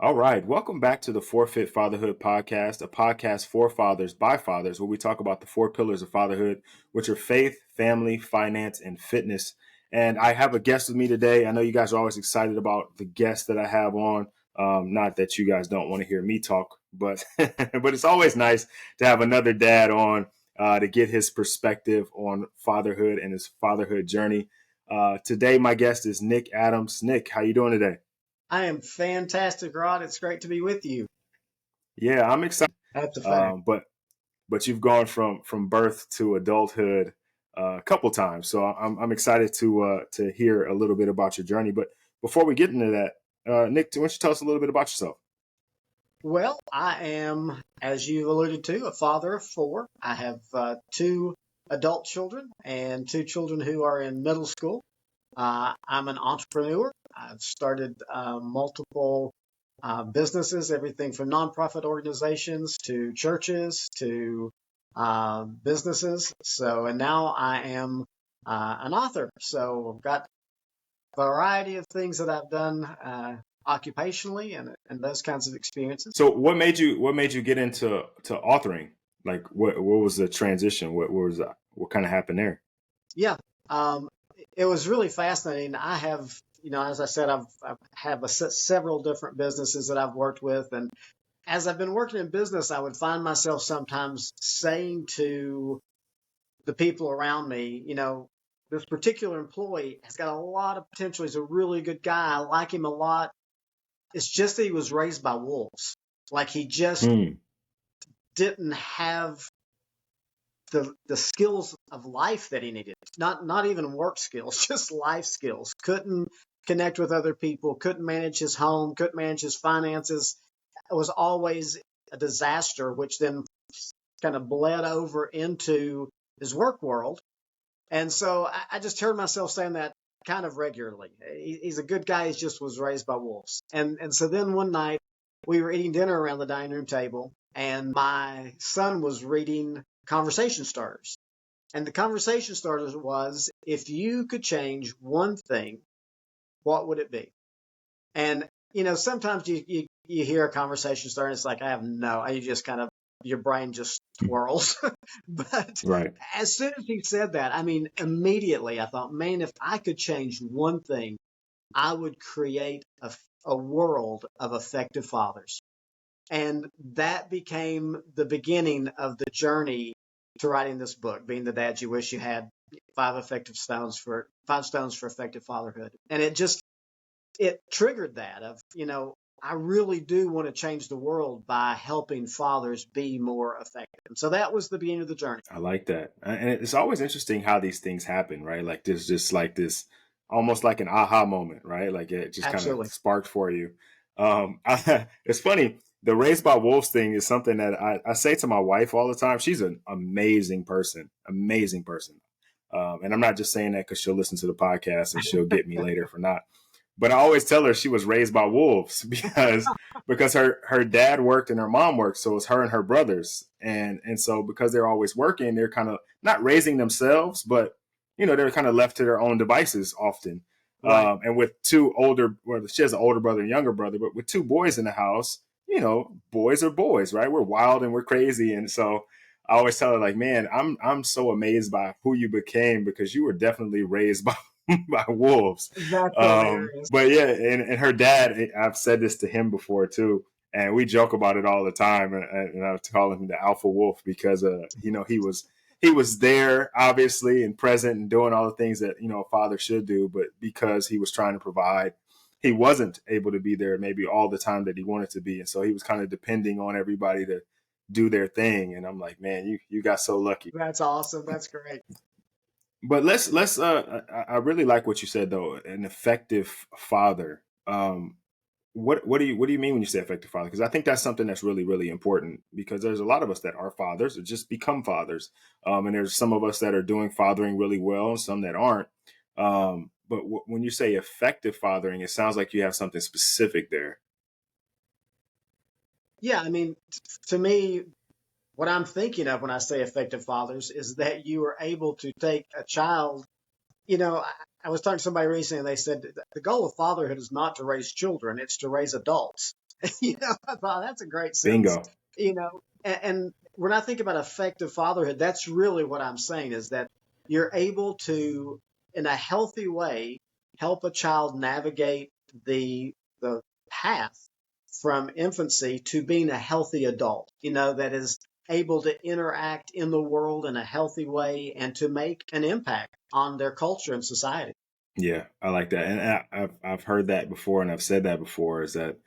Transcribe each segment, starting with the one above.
All right. Welcome back to the Forfeit Fatherhood podcast, a podcast for fathers by fathers, where we talk about the four pillars of fatherhood, which are faith, family, finance, and fitness. And I have a guest with me today. I know you guys are always excited about the guests that I have on. Not that you guys don't want to hear me talk, but but it's always nice to have another dad on to get his perspective on fatherhood and his fatherhood journey. Today, my guest is Nick Adams. Nick, how you doing today? I am fantastic, Rod. It's great to be with you. Yeah, I'm excited. That's a fact. But you've gone from birth to adulthood a couple times, so I'm excited to hear a little bit about your journey. But before we get into that, Nick, why don't you tell us a little bit about yourself? Well, I am, as you alluded to, a father of four. I have two adult children and two children who are in middle school. I'm an entrepreneur. I've started multiple businesses, everything from nonprofit organizations to churches to businesses. And now I am an author. So I've got a variety of things that I've done occupationally and those kinds of experiences. So what made you get into authoring? Like what was the transition? What kind of happened there? Yeah, um, it was really fascinating. I have, as I said, I have several different businesses that I've worked with, and as I've been working in business, I would find myself sometimes saying to the people around me, this particular employee has got a lot of potential. He's a really good guy. I like him a lot. It's just that he was raised by wolves. Like he just Hmm. didn't have the skills of life that he needed. Not even work skills, just life skills. Couldn't connect with other people, couldn't manage his home, couldn't manage his finances. It was always a disaster, which then kind of bled over into his work world. And so I just heard myself saying that kind of regularly. He's a good guy. He just was raised by wolves. And so then one night we were eating dinner around the dining room table, and my son was reading Conversation Starters. And the Conversation Starters was, if you could change one thing, what would it be? And sometimes you hear a conversation start, and it's like, I have no, you just kind of, your brain just twirls. But Right. as soon as he said that, I mean, immediately I thought, man, if I could change one thing, I would create a world of effective fathers. And that became the beginning of the journey to writing this book, being the dad you wish you had, five stones for effective fatherhood. And it triggered that of, I really do want to change the world by helping fathers be more effective. And so that was the beginning of the journey. I like that. And it's always interesting how these things happen, right? Like there's just like this almost like an aha moment, right? Like it just kind of Absolutely. sparked for you. It's funny. The Raised by Wolves thing is something that I say to my wife all the time. She's an amazing person, amazing person. And I'm not just saying that because she'll listen to the podcast and she'll get me later for not. But I always tell her she was raised by wolves because her dad worked and her mom worked, so it's her and her brothers, and so because they're always working, they're kind of not raising themselves, but they're kind of left to their own devices often. Right. And with two older, well, she has an older brother and younger brother, but with two boys in the house, boys are boys, right? We're wild and we're crazy, and so I always tell her like, man, I'm so amazed by who you became because you were definitely raised by by wolves. That's hilarious. But yeah, and her dad, I've said this to him before too, and we joke about it all the time. And I call him the alpha wolf because he was there obviously and present and doing all the things that a father should do, but because he was trying to provide, he wasn't able to be there maybe all the time that he wanted to be, and so he was kind of depending on everybody to do their thing. And I'm like, man, you got so lucky. That's awesome. That's great. But let's I really like what you said though, an effective father. What do you mean when you say effective father? Because I think that's something that's really, really important because there's a lot of us that are fathers or just become fathers. And there's some of us that are doing fathering really well and some that aren't. But when you say effective fathering, it sounds like you have something specific there. Yeah. I mean, to me, what I'm thinking of when I say effective fathers is that you are able to take a child. I was talking to somebody recently and they said the goal of fatherhood is not to raise children, it's to raise adults. I thought that's a great sentence. Bingo. And when I think about effective fatherhood, that's really what I'm saying is that you're able to, in a healthy way, help a child navigate the path from infancy to being a healthy adult, that is able to interact in the world in a healthy way and to make an impact on their culture and society. Yeah, I like that, and I've heard that before, and I've said that before. Is that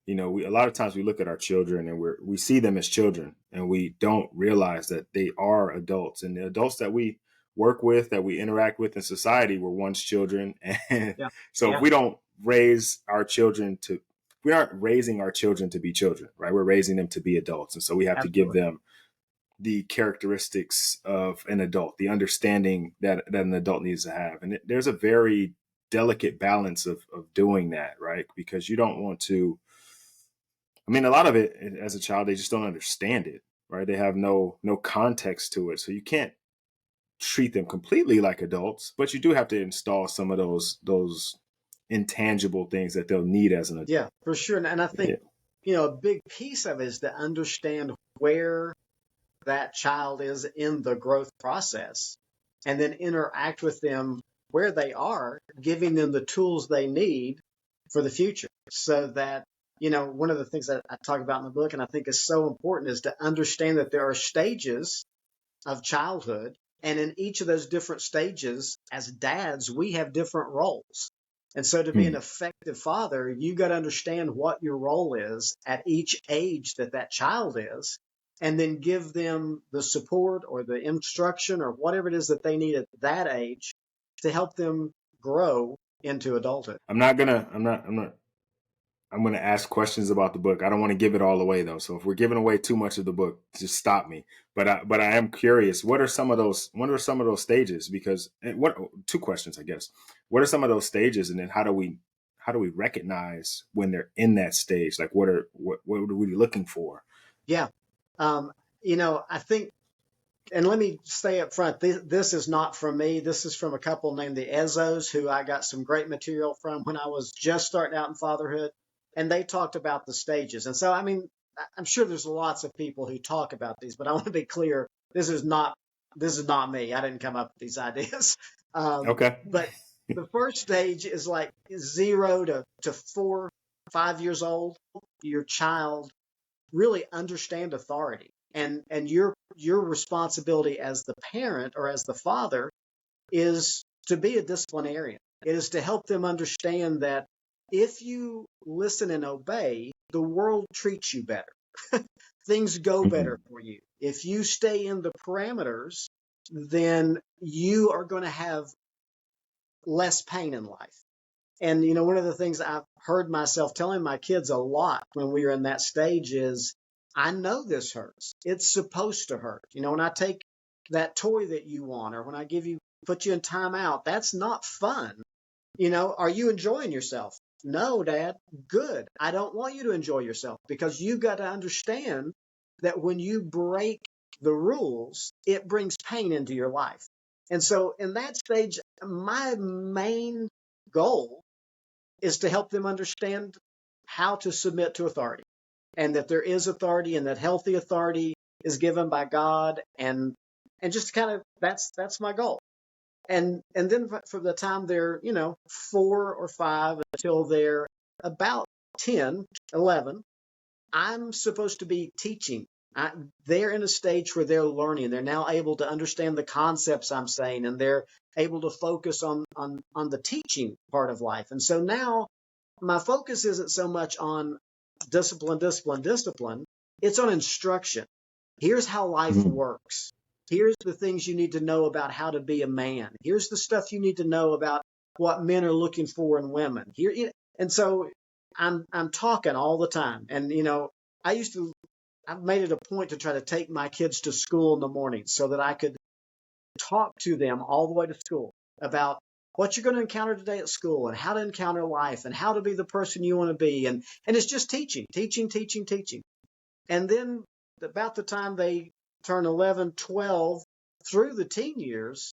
we a lot of times we look at our children and we see them as children, and we don't realize that they are adults, and the adults that we work with, that we interact with in society, were once children, and Yeah. so if Yeah. we don't raise our children to, we aren't raising our children to be children, right? We're raising them to be adults, and so we have to give Absolutely. them the characteristics of an adult, the understanding that an adult needs to have. And there's a very delicate balance of doing that, right? Because you don't want to, I mean, a lot of it as a child, they just don't understand it, right? They have no context to it. So you can't treat them completely like adults, but you do have to install some of those intangible things that they'll need as an adult. Yeah, for sure. And I think, Yeah. a big piece of it is to understand where that child is in the growth process and then interact with them where they are, giving them the tools they need for the future. So that, one of the things that I talk about in the book and I think is so important is to understand that there are stages of childhood. And in each of those different stages, as dads, we have different roles. And so to be an Hmm. effective father, you got to understand what your role is at each age that child is, and then give them the support or the instruction or whatever it is that they need at that age to help them grow into adulthood. I'm going to ask questions about the book. I don't want to give it all away though. So if we're giving away too much of the book, just stop me. But I am curious. What are some of those stages? Because what two questions, I guess. What are some of those stages, and then how do we recognize when they're in that stage? Like what are we looking for? Yeah. Um, I think, and let me stay up front. This is not from me. This is from a couple named the Ezos, who I got some great material from when I was just starting out in fatherhood. And they talked about the stages. And so, I mean, I'm sure there's lots of people who talk about these, but I want to be clear. This is not me. I didn't come up with these ideas. Okay. But the first stage is like 0 to 4, 5 years old. Your child really understand authority, and your responsibility as the parent or as the father is to be a disciplinarian. It is to help them understand that if you listen and obey, the world treats you better. Things go better Mhm. for you. If you stay in the parameters, then you are going to have less pain in life. And, one of the things I've heard myself telling my kids a lot when we are in that stage is, I know this hurts. It's supposed to hurt. When I take that toy that you want, or when I put you in timeout, that's not fun. Are you enjoying yourself? No, Dad. Good. I don't want you to enjoy yourself, because you got to understand that when you break the rules, it brings pain into your life. And so in that stage, my main goal is to help them understand how to submit to authority, and that there is authority, and that healthy authority is given by God, and just kind of that's my goal. And then from the time they're 4 or 5 until they're about 10, 11, I'm supposed to be teaching. They're in a stage where they're learning. They're now able to understand the concepts I'm saying, and they're able to focus on the teaching part of life. And so now my focus isn't so much on discipline, discipline, discipline. It's on instruction. Here's how life Mhm. works. Here's the things you need to know about how to be a man. Here's the stuff you need to know about what men are looking for in women. And so I'm talking all the time. And I've made it a point to try to take my kids to school in the morning so that I could talk to them all the way to school about what you're going to encounter today at school, and how to encounter life, and how to be the person you want to be. And it's just teaching, teaching, teaching, teaching. And then about the time they turn 11, 12, through the teen years,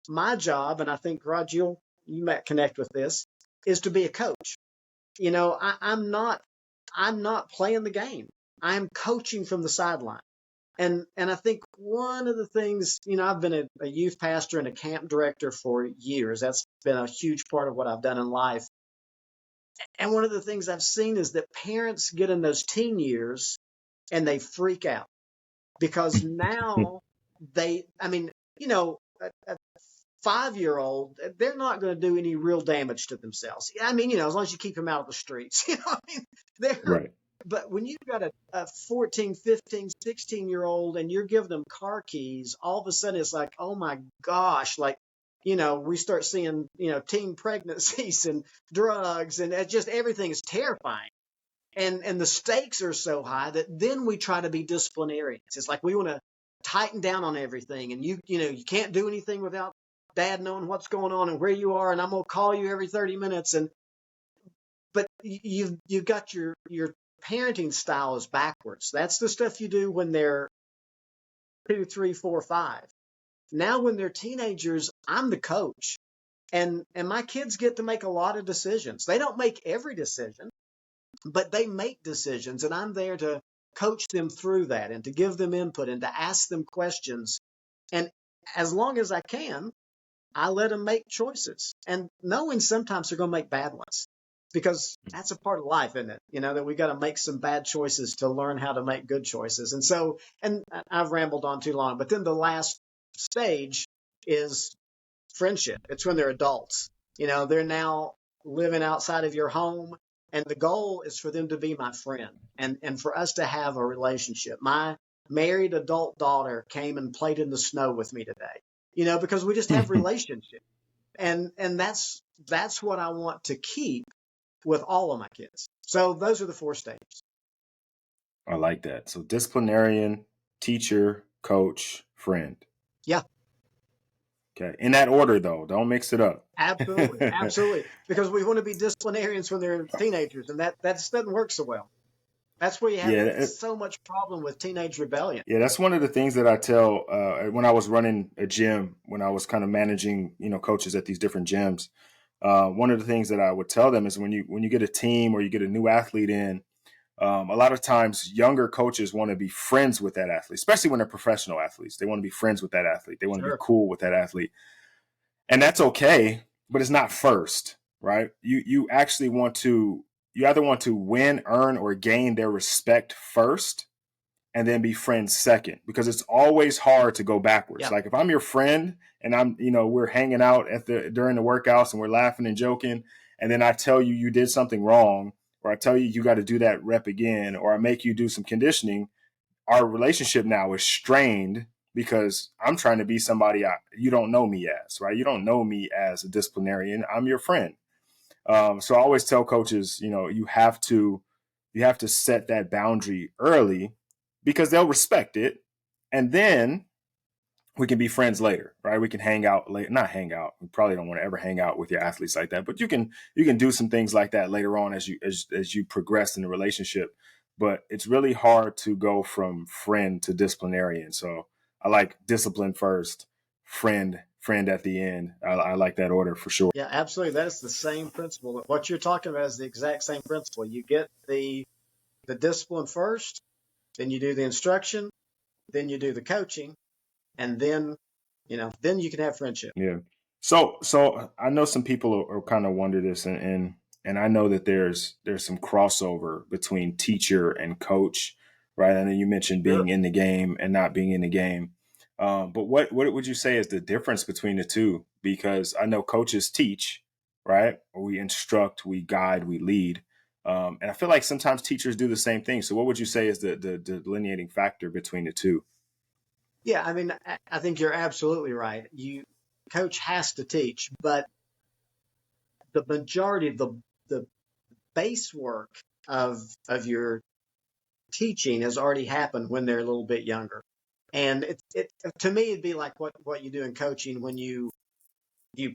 my job, and I think, Rod, you might connect with this, is to be a coach. I'm not I'm not playing the game. I'm coaching from the sideline. And I think one of the things, I've been a youth pastor and a camp director for years. That's been a huge part of what I've done in life. And one of the things I've seen is that parents get in those teen years and they freak out because now a 5-year-old, they're not going to do any real damage to themselves. As long as you keep them out of the streets, they're, Right. but when you've got a 14, 15, 16-year-old and you're giving them car keys, all of a sudden it's like, oh my gosh, we start seeing, teen pregnancies and drugs, and it just everything is terrifying. And the stakes are so high that then we try to be disciplinarians. It's like we want to tighten down on everything, and you can't do anything without dad knowing what's going on and where you are, and I'm going to call you every 30 minutes. But you've got your parenting style is backwards. That's the stuff you do when they're 2, 3, 4, 5. Now when they're teenagers, I'm the coach, and my kids get to make a lot of decisions. They don't make every decision, but they make decisions, and I'm there to coach them through that and to give them input and to ask them questions. And as long as I can, I let them make choices, and knowing sometimes they're going to make bad ones, because that's a part of life, isn't it? That we got to make some bad choices to learn how to make good choices. And I've rambled on too long, but then the last stage is friendship. It's when they're adults. They're now living outside of your home, and the goal is for them to be my friend and for us to have a relationship. My married adult daughter came and played in the snow with me today, because we just have relationship. And that's what I want to keep with all of my kids. So those are the 4 stages. I like that. So disciplinarian, teacher, coach, friend. Yeah. Okay. In that order, though. Don't mix it up. Absolutely. Absolutely. Because we want to be disciplinarians when they're teenagers, and that doesn't work so well. That's where you have so much problem with teenage rebellion. Yeah, that's one of the things that I tell when I was running a gym, when I was kind of managing, coaches at these different gyms. One of the things that I would tell them is when you get a team or you get a new athlete in, a lot of times younger coaches want to be friends with that athlete, especially when they're professional athletes. They want to be friends with that athlete. They want to be cool with that athlete. And that's okay, but it's not first, right? You actually you either want to win, earn, or gain their respect first, and then be friends second, because it's always hard to go backwards. Yeah. Like if I'm your friend and we're hanging out during the workouts and we're laughing and joking, and then I tell you did something wrong, or I tell you got to do that rep again, or I make you do some conditioning, our relationship now is strained because I'm trying to be somebody you don't know me as, right? You don't know me as a disciplinarian. I'm your friend. So I always tell coaches, you have to set that boundary early, because they'll respect it. And then we can be friends later, right? We can hang out later, not hang out. We probably don't want to ever hang out with your athletes like that, but you can do some things like that later on as you progress in the relationship. But it's really hard to go from friend to disciplinarian. So I like discipline first, friend at the end. I like that order for sure. Yeah, absolutely. That is the same principle. What you're talking about is the exact same principle. You get the discipline first, then you do the instruction, then you do the coaching, and then you can have friendship. Yeah. So I know some people are kind of wonder this, and I know that there's some crossover between teacher and coach, right? I know you mentioned being in the game and not being in the game. But what would you say is the difference between the two? Because I know coaches teach, right? We instruct, we guide, we lead. And I feel like sometimes teachers do the same thing. So what would you say is the delineating factor between the two? Yeah, I think you're absolutely right. Coach has to teach, but the majority of the base work of your teaching has already happened when they're a little bit younger. And it to me, it'd be like what you do in coaching when you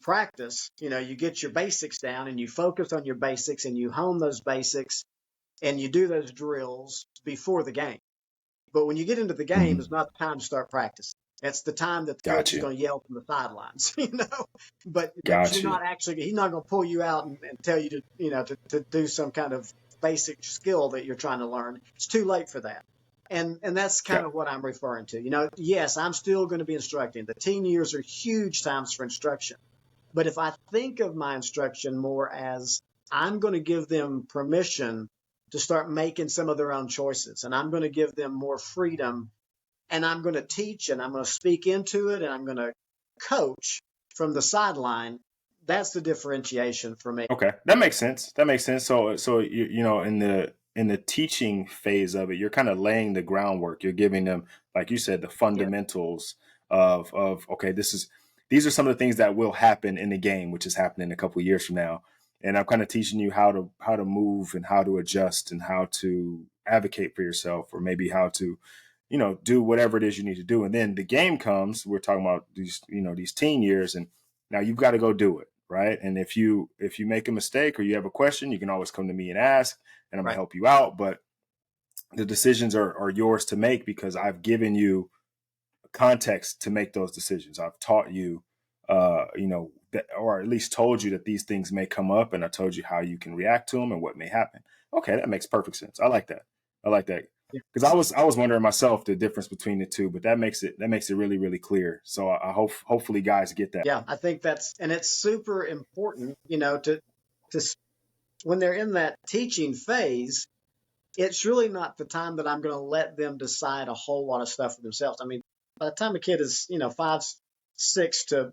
practice. You get your basics down and you focus on your basics and you hone those basics and you do those drills before the game. But when you get into the game, it's not the time to start practicing. It's the time that the coach is going to yell from the sidelines, But you're not actually. He's not going to pull you out and tell you to do some kind of basic skill that you're trying to learn. It's too late for that. And that's kind Okay. of what I'm referring to. Yes, I'm still going to be instructing. The teen years are huge times for instruction. But if I think of my instruction more as I'm going to give them permission to start making some of their own choices, and I'm going to give them more freedom, and I'm going to teach, and I'm going to speak into it, and I'm going to coach from the sideline, that's the differentiation for me. Okay, that makes sense. That makes sense. So in the teaching phase of it, you're kind of laying the groundwork. You're giving them, like you said, the Yeah, fundamentals of okay, these are some of the things that will happen in the game, which is happening a couple of years from now. And I'm kind of teaching you how to move and how to adjust and how to advocate for yourself, or maybe how to, do whatever it is you need to do. And then the game comes. We're talking about these teen years, and now you've got to go do it, right? And if you make a mistake or you have a question, you can always come to me and ask, and I'm gonna right. help you out. But the decisions are yours to make, because I've given you context to make those decisions. I've taught you, that, or at least told you that these things may come up, and I told you how you can react to them and what may happen. Okay, that makes perfect sense. I like that. I like that, Yeah. because I was wondering myself the difference between the two, but that makes it really, really clear. So I hopefully guys get that. Yeah, I think and it's super important, to when they're in that teaching phase, it's really not the time that I'm going to let them decide a whole lot of stuff for themselves. I mean, by the time a kid is, 5, 6 to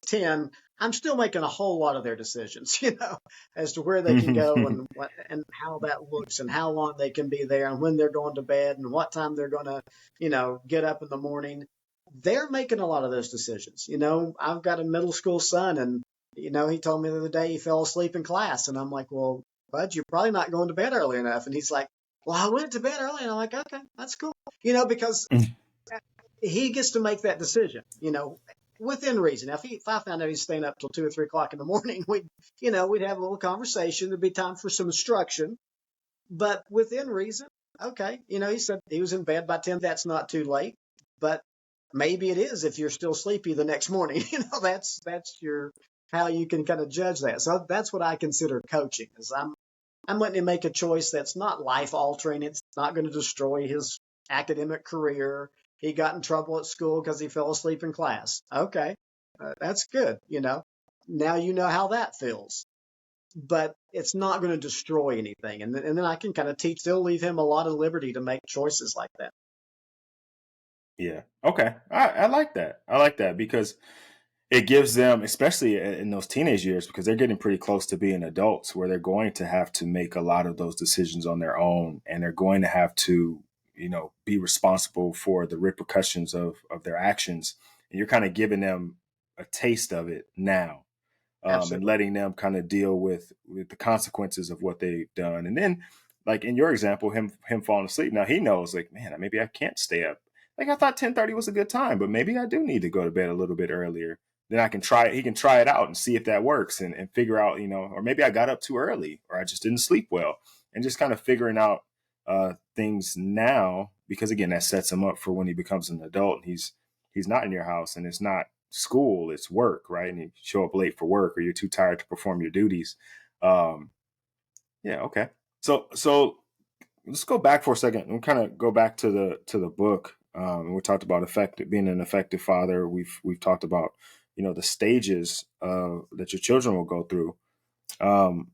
10, I'm still making a whole lot of their decisions, as to where they can go and what and how that looks and how long they can be there and when they're going to bed and what time they're going to, get up in the morning. They're making a lot of those decisions. I've got a middle school son, and he told me the other day he fell asleep in class, and I'm like, well, Bud, you're probably not going to bed early enough. And he's like, well, I went to bed early. And I'm like, okay, that's cool. Because he gets to make that decision, within reason. Now, if I found out he's staying up till 2 or 3 o'clock in the morning, we'd have a little conversation. There'd be time for some instruction, but within reason. Okay. He said he was in bed by 10. That's not too late, but maybe it is if you're still sleepy the next morning. That's how you can kind of judge that. So that's what I consider coaching, is I'm letting him make a choice that's not life altering. It's not going to destroy his academic career. He got in trouble at school because he fell asleep in class. Okay, that's good. Now you know how that feels, but it's not going to destroy anything. And then I can kind of still leave him a lot of liberty to make choices like that. Yeah. Okay. I like that. I like that, because it gives them, especially in those teenage years, because they're getting pretty close to being adults, where they're going to have to make a lot of those decisions on their own, and they're going to have to, be responsible for the repercussions of their actions. And you're kind of giving them a taste of it now, and Absolutely. letting them kind of deal with the consequences of what they've done. And then, like in your example, him falling asleep. Now he knows, like, man, maybe I can't stay up. Like, I thought 10:30 was a good time, but maybe I do need to go to bed a little bit earlier. Then I can try it. He can try it out and see if that works, and figure out, or maybe I got up too early, or I just didn't sleep well, and just kind of figuring out things now, because again, that sets him up for when he becomes an adult and he's not in your house, and it's not school, it's work, right? And you show up late for work, or you're too tired to perform your duties. Um, yeah, okay. So let's go back for a second and kind of go back to the book. And we talked about being an effective father. We've talked about the stages that your children will go through. Um,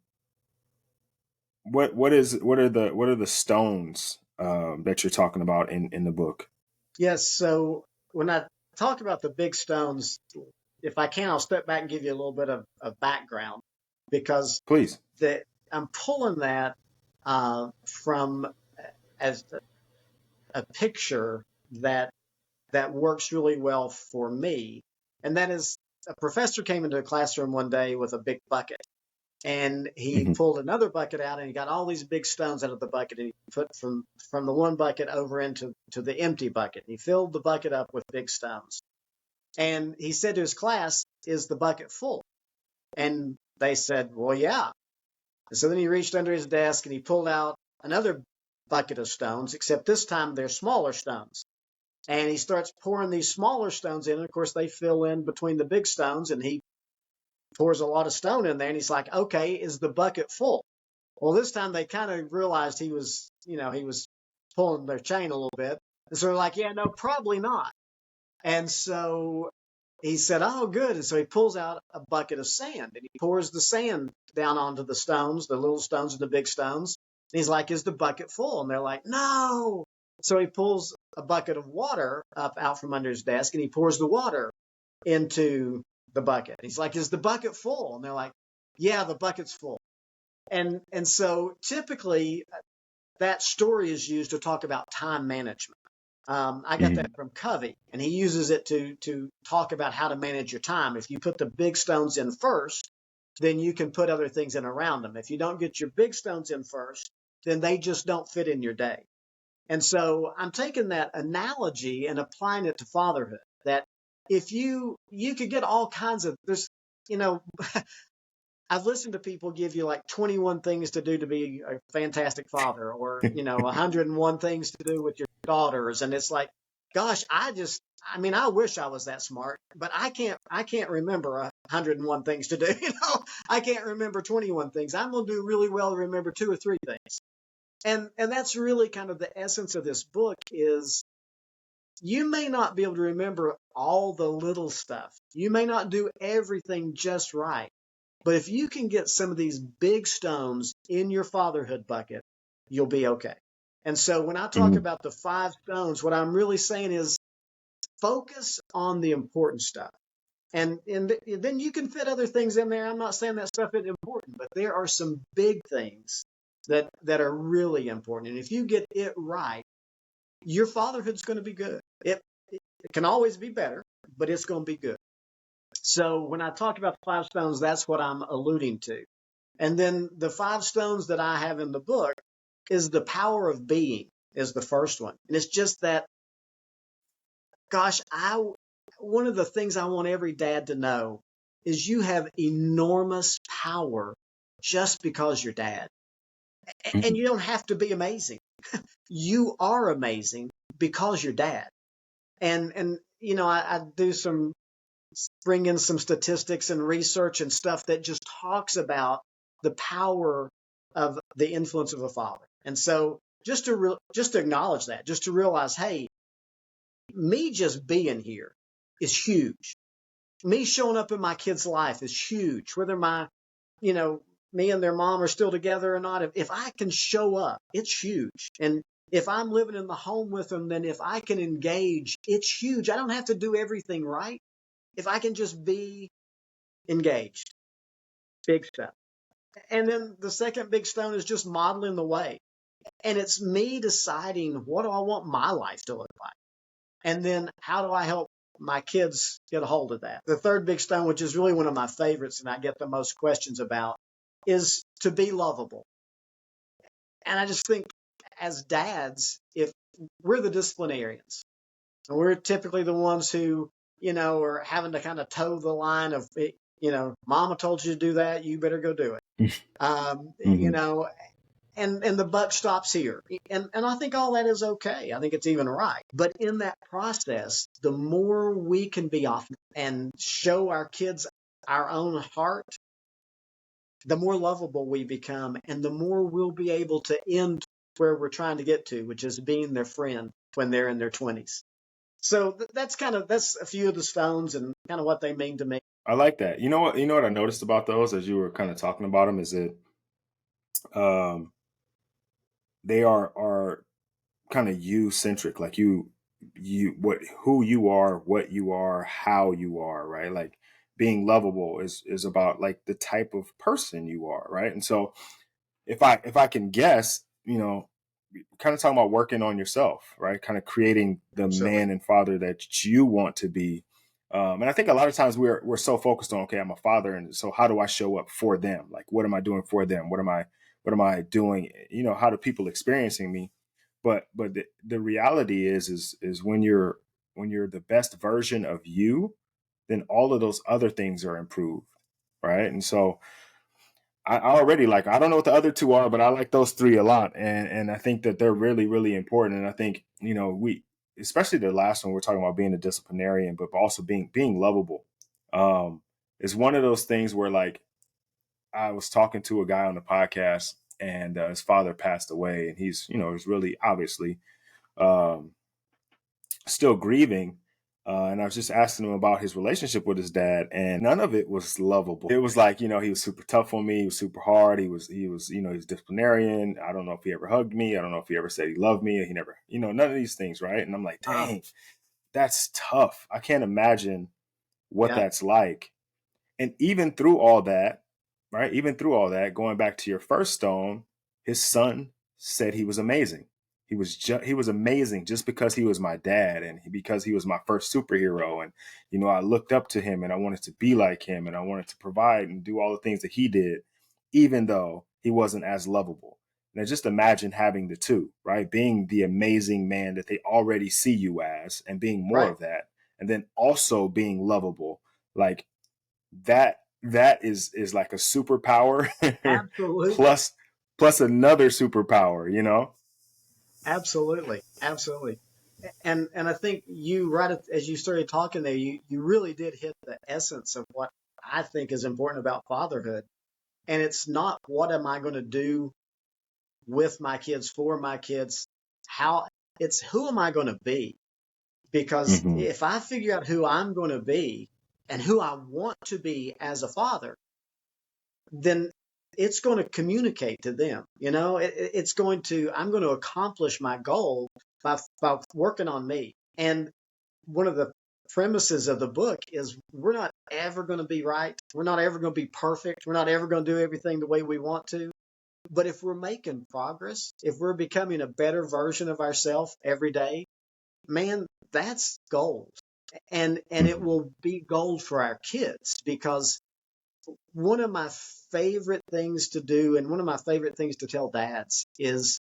what are the stones that you're talking about in the book? Yes. So when I talk about the big stones, if I can, I'll step back and give you a little bit of background, because Please. I'm pulling that from as a picture that works really well for me. And that is, a professor came into a classroom one day with a big bucket, and he Hmm. pulled another bucket out, and he got all these big stones out of the bucket, and he put from the one bucket over into the empty bucket. He filled the bucket up with big stones. And he said to his class, "Is the bucket full?" And they said, "Well, yeah." And so then he reached under his desk and he pulled out another bucket of stones, except this time they're smaller stones. And he starts pouring these smaller stones in. And of course, they fill in between the big stones, and he pours a lot of stone in there. And he's like, "Okay, is the bucket full?" Well, this time they kind of realized he was, he was pulling their chain a little bit. And so they're like, yeah, no, probably not. And so he said, oh, good. And so he pulls out a bucket of sand and he pours the sand down onto the stones, the little stones and the big stones. And he's like, is the bucket full? And they're like, no. So he pulls a bucket of water up out from under his desk and he pours the water into the bucket. He's like, is the bucket full? And they're like, yeah, the bucket's full. And so typically that story is used to talk about time management. I got that from Covey, and he uses it to talk about how to manage your time. If you put the big stones in first, then you can put other things in around them. If you don't get your big stones in first, then they just don't fit in your day. And so I'm taking that analogy and applying it to fatherhood. That if you could get all kinds of you know, I've listened to people give you like 21 things to do to be a fantastic father, or 101 things to do with your daughters, and it's like, gosh, I wish I was that smart, but I can't remember 101 things to do. I can't remember 21 things. I'm gonna do really well to remember 2 or 3 things, and that's really kind of the essence of this book. Is you may not be able to remember all the little stuff. You may not do everything just right. But if you can get some of these big stones in your fatherhood bucket, you'll be okay. And so when I talk about the 5 stones, what I'm really saying is focus on the important stuff. And then you can fit other things in there. I'm not saying that stuff isn't important, but there are some big things that are really important. And if you get it right, your fatherhood's going to be good. It can always be better, but it's going to be good. So when I talk about the 5 stones, that's what I'm alluding to. And then the 5 stones that I have in the book is the power of being is the first one. And it's just that, gosh, one of the things I want every dad to know is you have enormous power just because you're dad. And you don't have to be amazing. You are amazing because you're dad. And I do bring in some statistics and research and stuff that just talks about the power of the influence of a father. And so just to acknowledge that, just to realize, hey, me just being here is huge. Me showing up in my kid's life is huge. Whether me and their mom are still together or not, if I can show up, it's huge. And if I'm living in the home with them, then if I can engage, it's huge. I don't have to do everything right. If I can just be engaged, big stuff. And then the second big stone is just modeling the way. And it's me deciding, what do I want my life to look like? And then how do I help my kids get a hold of that? The third big stone, which is really one of my favorites and I get the most questions about, is to be lovable. And I just think as dads, if we're the disciplinarians, and we're typically the ones who, are having to kind of toe the line of, mama told you to do that, you better go do it. And the buck stops here. And I think all that is okay. I think it's even right. But in that process, the more we can be off and show our kids our own heart, the more lovable we become, and the more we'll be able to end where we're trying to get to, which is being their friend when they're in their 20s. So that's a few of the stones and kind of what they mean to me. I like that. You know what I noticed about those as you were kind of talking about them is that they are kind of you centric, like who you are, what you are, how you are, right? Like being lovable is about like the type of person you are, right? And so if I can guess, kind of talking about working on yourself, right? Kind of creating the man and father that you want to be. And I think a lot of times we're so focused on, okay, I'm a father, and so how do I show up for them? Like, what am I doing for them? What am I doing? How do people experiencing me? But the reality is when you're the best version of you, then all of those other things are improved, right? And so I already I don't know what the other 2 are, but I like those 3 a lot, and I think that they're really, really important. And I think we, especially the last one, we're talking about being a disciplinarian, but also being lovable, is one of those things where I was talking to a guy on the podcast, and his father passed away, and he's really obviously um, still grieving. And I was just asking him about his relationship with his dad, and none of it was lovable. It was like, he was super tough on me. He was super hard. He was, he's disciplinarian. I don't know if he ever hugged me. I don't know if he ever said he loved me. He never, none of these things. Right. And I'm like, Uh, dang, that's tough. I can't imagine what yeah. that's like. And even through all that, right? Even through all that, going back to your first stone, his son said he was amazing. He was amazing just because he was my dad, and because he was my first superhero. And I looked up to him, and I wanted to be like him, and I wanted to provide and do all the things that he did, even though he wasn't as lovable. Now just imagine having the two, right? Being the amazing man that they already see you as, and being more Right. of that, and then also being lovable. Like, that is like a superpower Absolutely. plus another superpower. Absolutely. Absolutely. And I think you as you started talking there, you really did hit the essence of what I think is important about fatherhood. And it's not what am I going to do with my kids, for my kids, how it's who am I going to be? Because Hmm. if I figure out who I'm going to be and who I want to be as a father, then it's going to communicate to them. It's going to, I'm going to accomplish my goal by working on me. And one of the premises of the book is we're not ever going to be right. We're not ever going to be perfect. We're not ever going to do everything the way we want to. But if we're making progress, if we're becoming a better version of ourselves every day, man, that's gold. And it Hmm. will be gold for our kids because one of my favorite things to do and one of my favorite things to tell dads is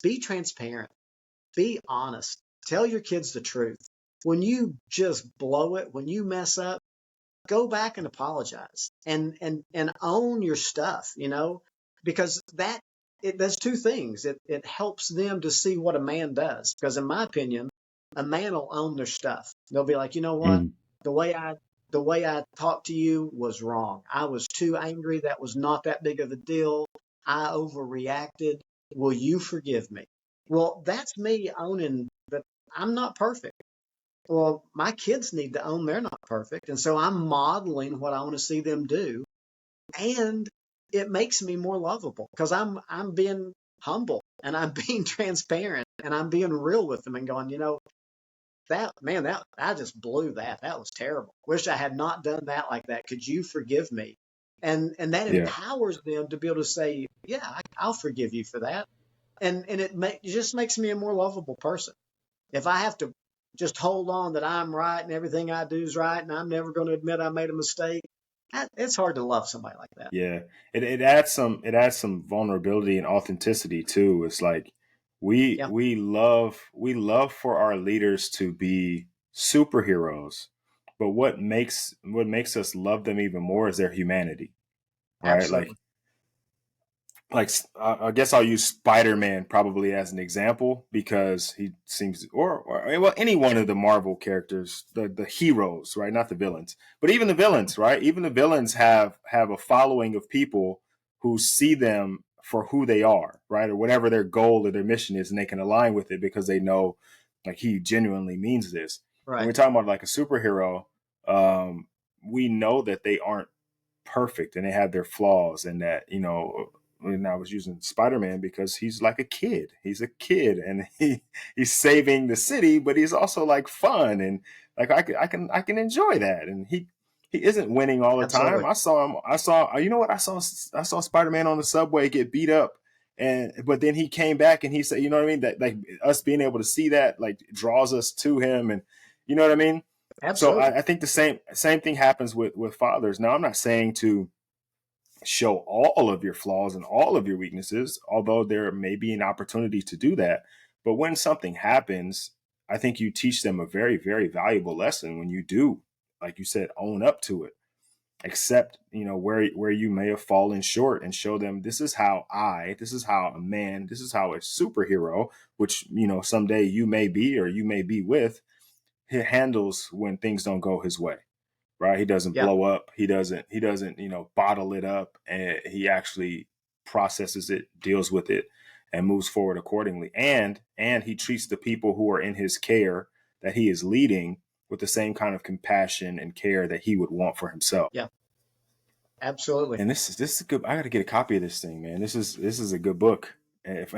be transparent, be honest, tell your kids the truth. When you just blow it, when you mess up, go back and apologize and own your stuff, because it does two things. It helps them to see what a man does. Because in my opinion, a man will own their stuff. They'll be like, you know what? Hmm. The way I talked to you was wrong. I was too angry. That was not that big of a deal. I overreacted. Will you forgive me? Well, that's me owning that I'm not perfect. Well, my kids need to own they're not perfect. And so I'm modeling what I want to see them do. And it makes me more lovable because I'm being humble and I'm being transparent and I'm being real with them and going, that man, that I just blew that. That was terrible. Wish I had not done that like that. Could you forgive me? And that Yeah. empowers them to be able to say, yeah, I'll forgive you for that. And it just makes me a more lovable person. If I have to just hold on that I'm right and everything I do is right and I'm never going to admit I made a mistake, it's hard to love somebody like that. Yeah. It adds some vulnerability and authenticity too. It's like we Yeah, we love for our leaders to be superheroes, but what makes us love them even more is their humanity, right? absolutely. Like I guess I'll use Spider-Man probably as an example, because he seems, or well, any one of the Marvel characters, the heroes, right? Not the villains, but even the villains, right? Even the villains have a following of people who see them for who they are, right? Or whatever their goal or their mission is, and they can align with it because they know, like, he genuinely means this. When Right. we're talking about like a superhero, um, we know that they aren't perfect and they have their flaws, and that, and I was using Spider-Man because he's like a kid. He's a kid, and he's saving the city, but he's also like fun, and like I can enjoy that. And he isn't winning all the time. Absolutely. I saw you know what I saw Spider-Man on the subway get beat up, and but then he came back and he said, you know what I mean, that like us being able to see that like draws us to him, and you know what I mean. So Absolutely. I think the same thing happens with fathers. Now I'm not saying to show all of your flaws and all of your weaknesses, although there may be an opportunity to do that. But when something happens, I think you teach them a very, very valuable lesson when you do, like you said, own up to it, accept, where you may have fallen short, and show them this is how a man, this is how a superhero, which, someday you may be or you may be with, he handles when things don't go his way, right? He doesn't Yeah. blow up. He doesn't, bottle it up. And he actually processes it, deals with it, and moves forward accordingly. And he treats the people who are in his care that he is leading with the same kind of compassion and care that he would want for himself. Yeah, absolutely. And this is good. I got to get a copy of this thing, man. This is a good book. And if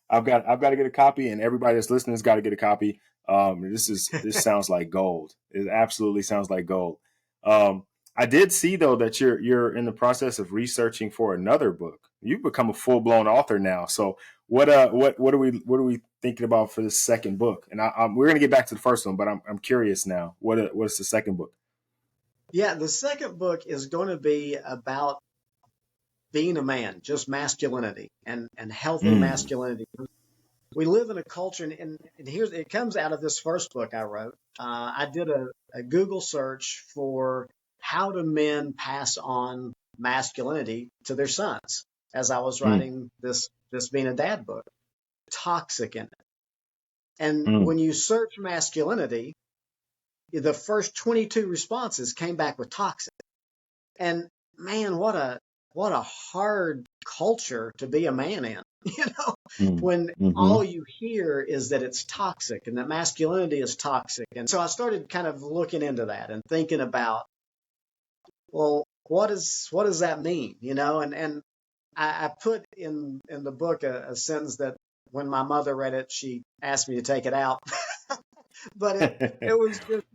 I've got to get a copy, and everybody that's listening has got to get a copy. This sounds like gold. It absolutely sounds like gold. I did see though that you're in the process of researching for another book. You've become a full blown author now. So what are we thinking about for the second book? And we're gonna get back to the first one, but I'm curious now. What's the second book? Yeah, the second book is going to be about being a man, just masculinity and healthy masculinity. We live in a culture, and here's it comes out of this first book I wrote. I did a Google search for how do men pass on masculinity to their sons as I was writing this being a dad book. Toxic in it. And when you search masculinity, the first 22 responses came back with toxic. And man, what a hard culture to be a man in, when all you hear is that it's toxic and that masculinity is toxic. And so I started kind of looking into that and thinking about, well, what does that mean? And I put in the book a sentence that when my mother read it, she asked me to take it out. But it was just,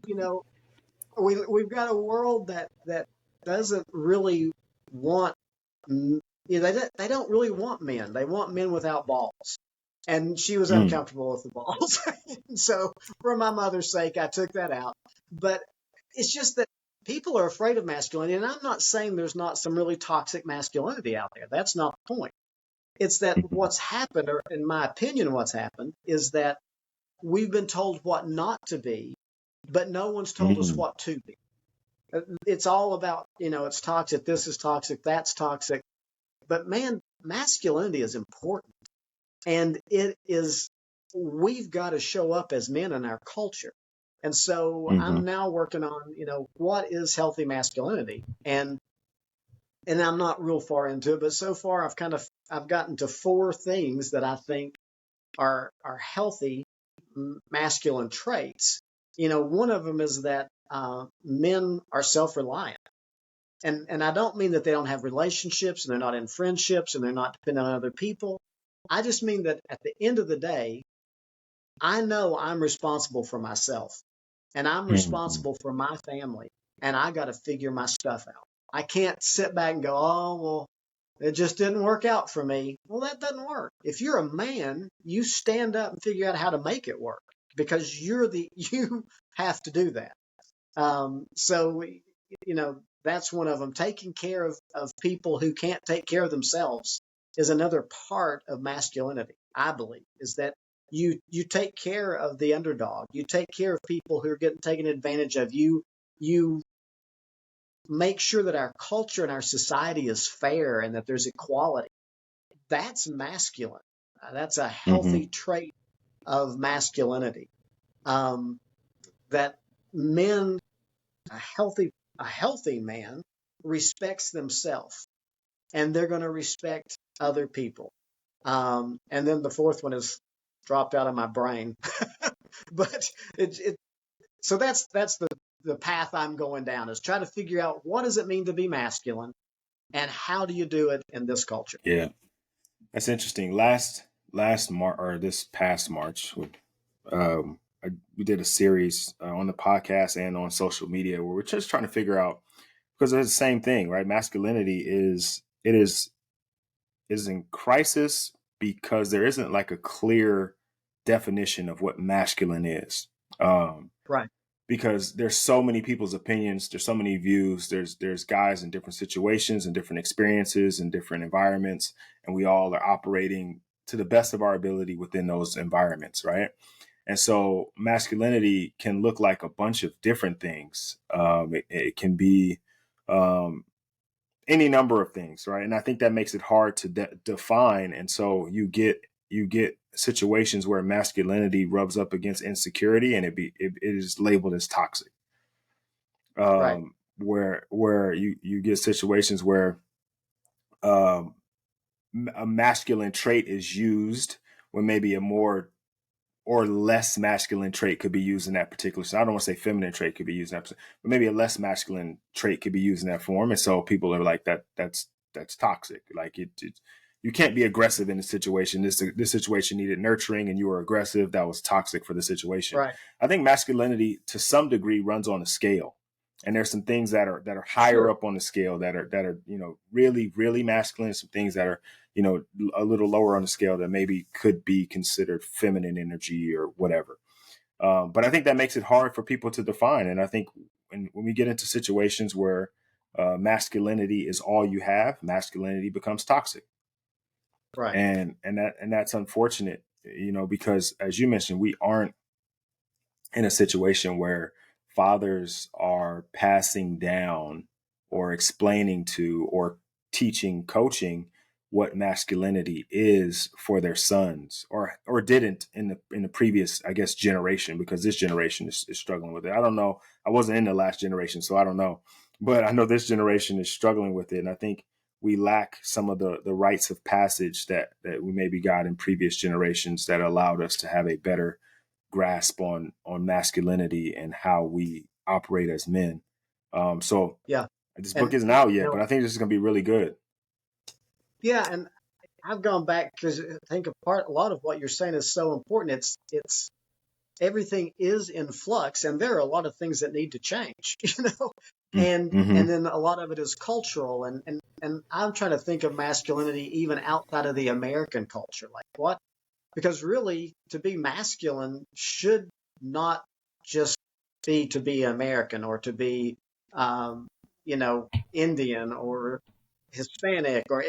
we've got a world that doesn't really want, they don't really want men. They want men without balls. And she was uncomfortable with the balls. So for my mother's sake, I took that out. But it's just that people are afraid of masculinity. And I'm not saying there's not some really toxic masculinity out there. That's not the point. It's that what's happened, or in my opinion, what's happened is that we've been told what not to be, but no one's told us what to be. It's all about, it's toxic. This is toxic. That's toxic. But man, masculinity is important. And we've got to show up as men in our culture. And so I'm now working on, what is healthy masculinity? And I'm not real far into it, but so far I've gotten to 4 things that I think are healthy masculine traits. One of them is that men are self-reliant. And I don't mean that they don't have relationships and they're not in friendships and they're not dependent on other people. I just mean that at the end of the day, I know I'm responsible for myself and I'm responsible for my family, and I got to figure my stuff out. I can't sit back and go, oh, well, it just didn't work out for me. Well, that doesn't work. If you're a man, you stand up and figure out how to make it work because you have to do that. So, that's one of them. Taking care of people who can't take care of themselves is another part of masculinity, I believe, is that you take care of the underdog. You take care of people who are getting taken advantage of. You make sure that our culture and our society is fair and that there's equality. That's masculine. That's a healthy trait of masculinity. That men, a healthy man respects themselves, and they're going to respect other people. And then the fourth one is dropped out of my brain, but so that's the path I'm going down, is try to figure out what does it mean to be masculine and how do you do it in this culture. Yeah, that's interesting. This past March, we did a series on the podcast and on social media where we're just trying to figure out, because it's the same thing, right? Masculinity is in crisis because there isn't like a clear definition of what masculine is. Right. Because there's so many people's opinions, there's so many views, there's guys in different situations and different experiences and different environments, and we all are operating to the best of our ability within those environments, right? And so masculinity can look like a bunch of different things. It can be any number of things, right? And I think that makes it hard to define. And so you get situations where masculinity rubs up against insecurity, and it is labeled as toxic. Right. Where you get situations where a masculine trait is used when maybe a more or less masculine trait could be used in that particular. So I don't want to say feminine trait could be used in that, but maybe a less masculine trait could be used in that form. And so people are like that's toxic. Like you can't be aggressive in a situation. This situation needed nurturing, and you were aggressive. That was toxic for the situation. Right. I think masculinity, to some degree, runs on a scale, and there's some things that are higher Sure. up on the scale that are really really masculine. Some things that are a little lower on the scale that maybe could be considered feminine energy or whatever. But I think that makes it hard for people to define. And I think when we get into situations where masculinity is all you have, masculinity becomes toxic. Right. And that's unfortunate, because as you mentioned, we aren't in a situation where fathers are passing down or explaining to or teaching, coaching what masculinity is for their sons, or didn't in the previous, I guess, generation, because this generation is struggling with it. I don't know. I wasn't in the last generation, so I don't know. But I know this generation is struggling with it. And I think we lack some of the rites of passage that we maybe got in previous generations that allowed us to have a better grasp on masculinity and how we operate as men. So Yeah. this book And isn't out yet, but I think this is going to be really good. yeah, and I've gone back because I think a lot of what you're saying is so important. It's everything is in flux, and there are a lot of things that need to change, Mm-hmm. and then a lot of it is cultural, and I'm trying to think of masculinity even outside of the American culture, like what, because really to be masculine should not just be to be American or to be, um, Indian or Hispanic, or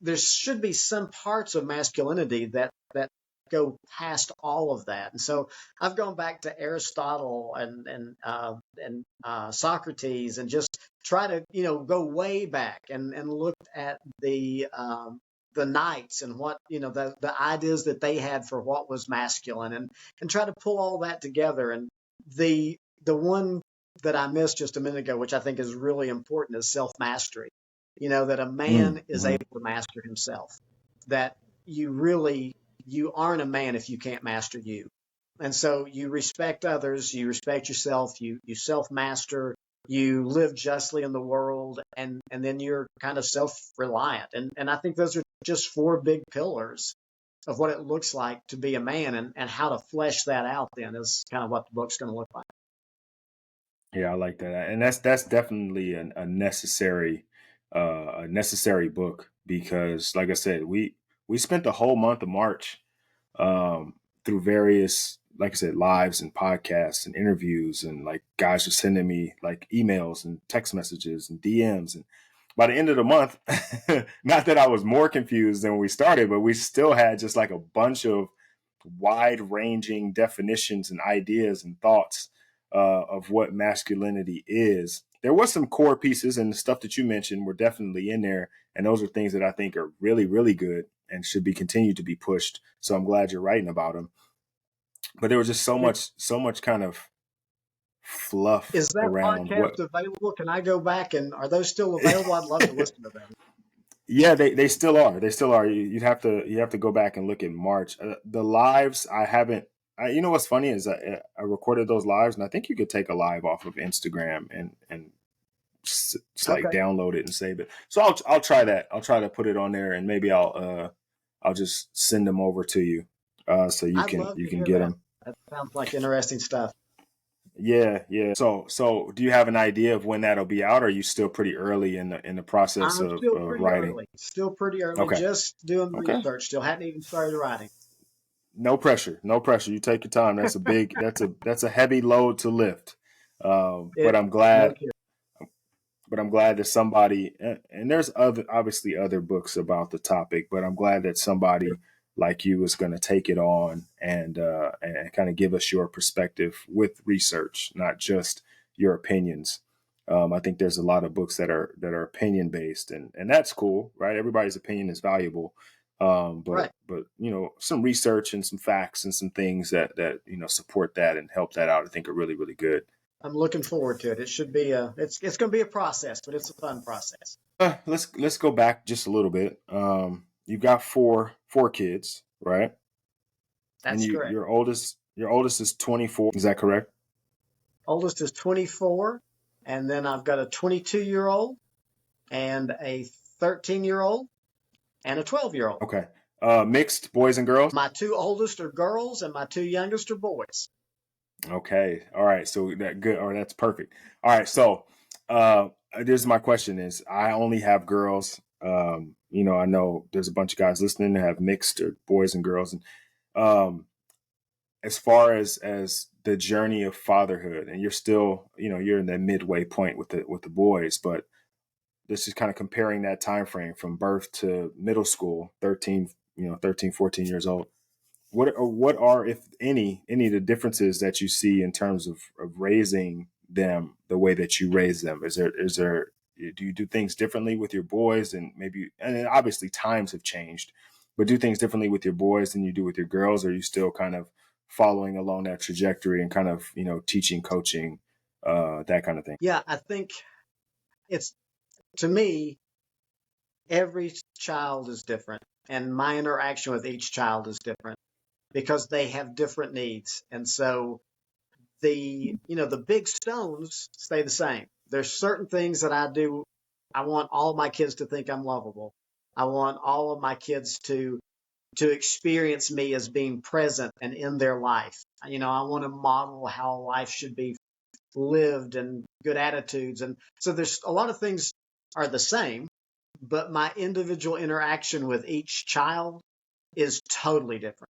there should be some parts of masculinity that go past all of that. And so I've gone back to Aristotle and Socrates and just try to go way back and look at the knights and what the ideas that they had for what was masculine, and try to pull all that together. And the one that I missed just a minute ago, which I think is really important, is self mastery. That a man is Mm-hmm. able to master himself. That you aren't a man if you can't master you. And so you respect others, you respect yourself, you self master, you live justly in the world, and then you're kind of self reliant. And I think those are just four big pillars of what it looks like to be a man, and how to flesh that out then is kind of what the book's going to look like. Yeah, I like that, and that's definitely a necessary book, because, like I said, we spent the whole month of March um, through various, like I said, lives and podcasts and interviews, and like guys were sending me like emails and text messages and DMs, and by the end of the month, not that I was more confused than when we started, but we still had just like a bunch of wide ranging definitions and ideas and thoughts of what masculinity is. There was some core pieces, and the stuff that you mentioned were definitely in there. And those are things that I think are really, really good and should be continued to be pushed. So I'm glad you're writing about them. But there was just so much kind of fluff Is that around podcast what. available? Can I go back, and are those still available? I'd love to listen to them. Yeah, they still are. They still are. You have to go back and look at March. The lives I haven't. You know what's funny is I recorded those lives, and I think you could take a live off of Instagram and just like Okay. download it and save it. So I'll try that. I'll try to put it on there, and maybe I'll just send them over to you, so I'd love you to can hear get that. them. That sounds like interesting stuff. Yeah, yeah. So do you have an idea of when that'll be out? Or are you still pretty early in the process I'm still of pretty writing? early. Still pretty early. Okay. Just doing Okay. research. Still hadn't even started writing. No pressure. No pressure. You take your time. That's a heavy load to lift. But It I'm no glad kidding. that somebody, and there's obviously other books about the topic, but I'm glad that somebody like you is going to take it on and kind of give us your perspective with research, not just your opinions. I think there's a lot of books that are opinion based, and that's cool, right? Everybody's opinion is valuable. Right. But some research and some facts and some things that support that and help that out, I think are really, really good. I'm looking forward to it. It should be it's going to be a process, but it's a fun process. Let's go back just a little bit. you've got four kids, right? And That's correct. your oldest is 24. Is that correct? Oldest is 24, and then I've got a 22-year-old and a 13-year-old and a 12-year-old. Okay. Mixed boys and girls. My two oldest are girls, and my two youngest are boys. Okay. All right. So that good. Or that's perfect. All right. So, this is my question: is I only have girls. I know there's a bunch of guys listening that have mixed or boys and girls, and um, as far as the journey of fatherhood, and you're still, you're in that midway point with the boys, but this is kind of comparing that time frame from birth to middle school, 13, 14 years old. What are, if any of the differences that you see in terms of raising them the way that you raise them? Is there do you do things differently with your boys, and maybe, and then obviously times have changed, but do things differently with your boys than you do with your girls? Or are you still kind of following along that trajectory and kind of, teaching, coaching, that kind of thing? Yeah, I think it's, to me, every child is different, and my interaction with each child is different because they have different needs. And so the big stones stay the same. There's certain things that I do. I want all of my kids to think I'm lovable. I want all of my kids to experience me as being present and in their life. I want to model how life should be lived and good attitudes. And so there's a lot of things are the same, but my individual interaction with each child is totally different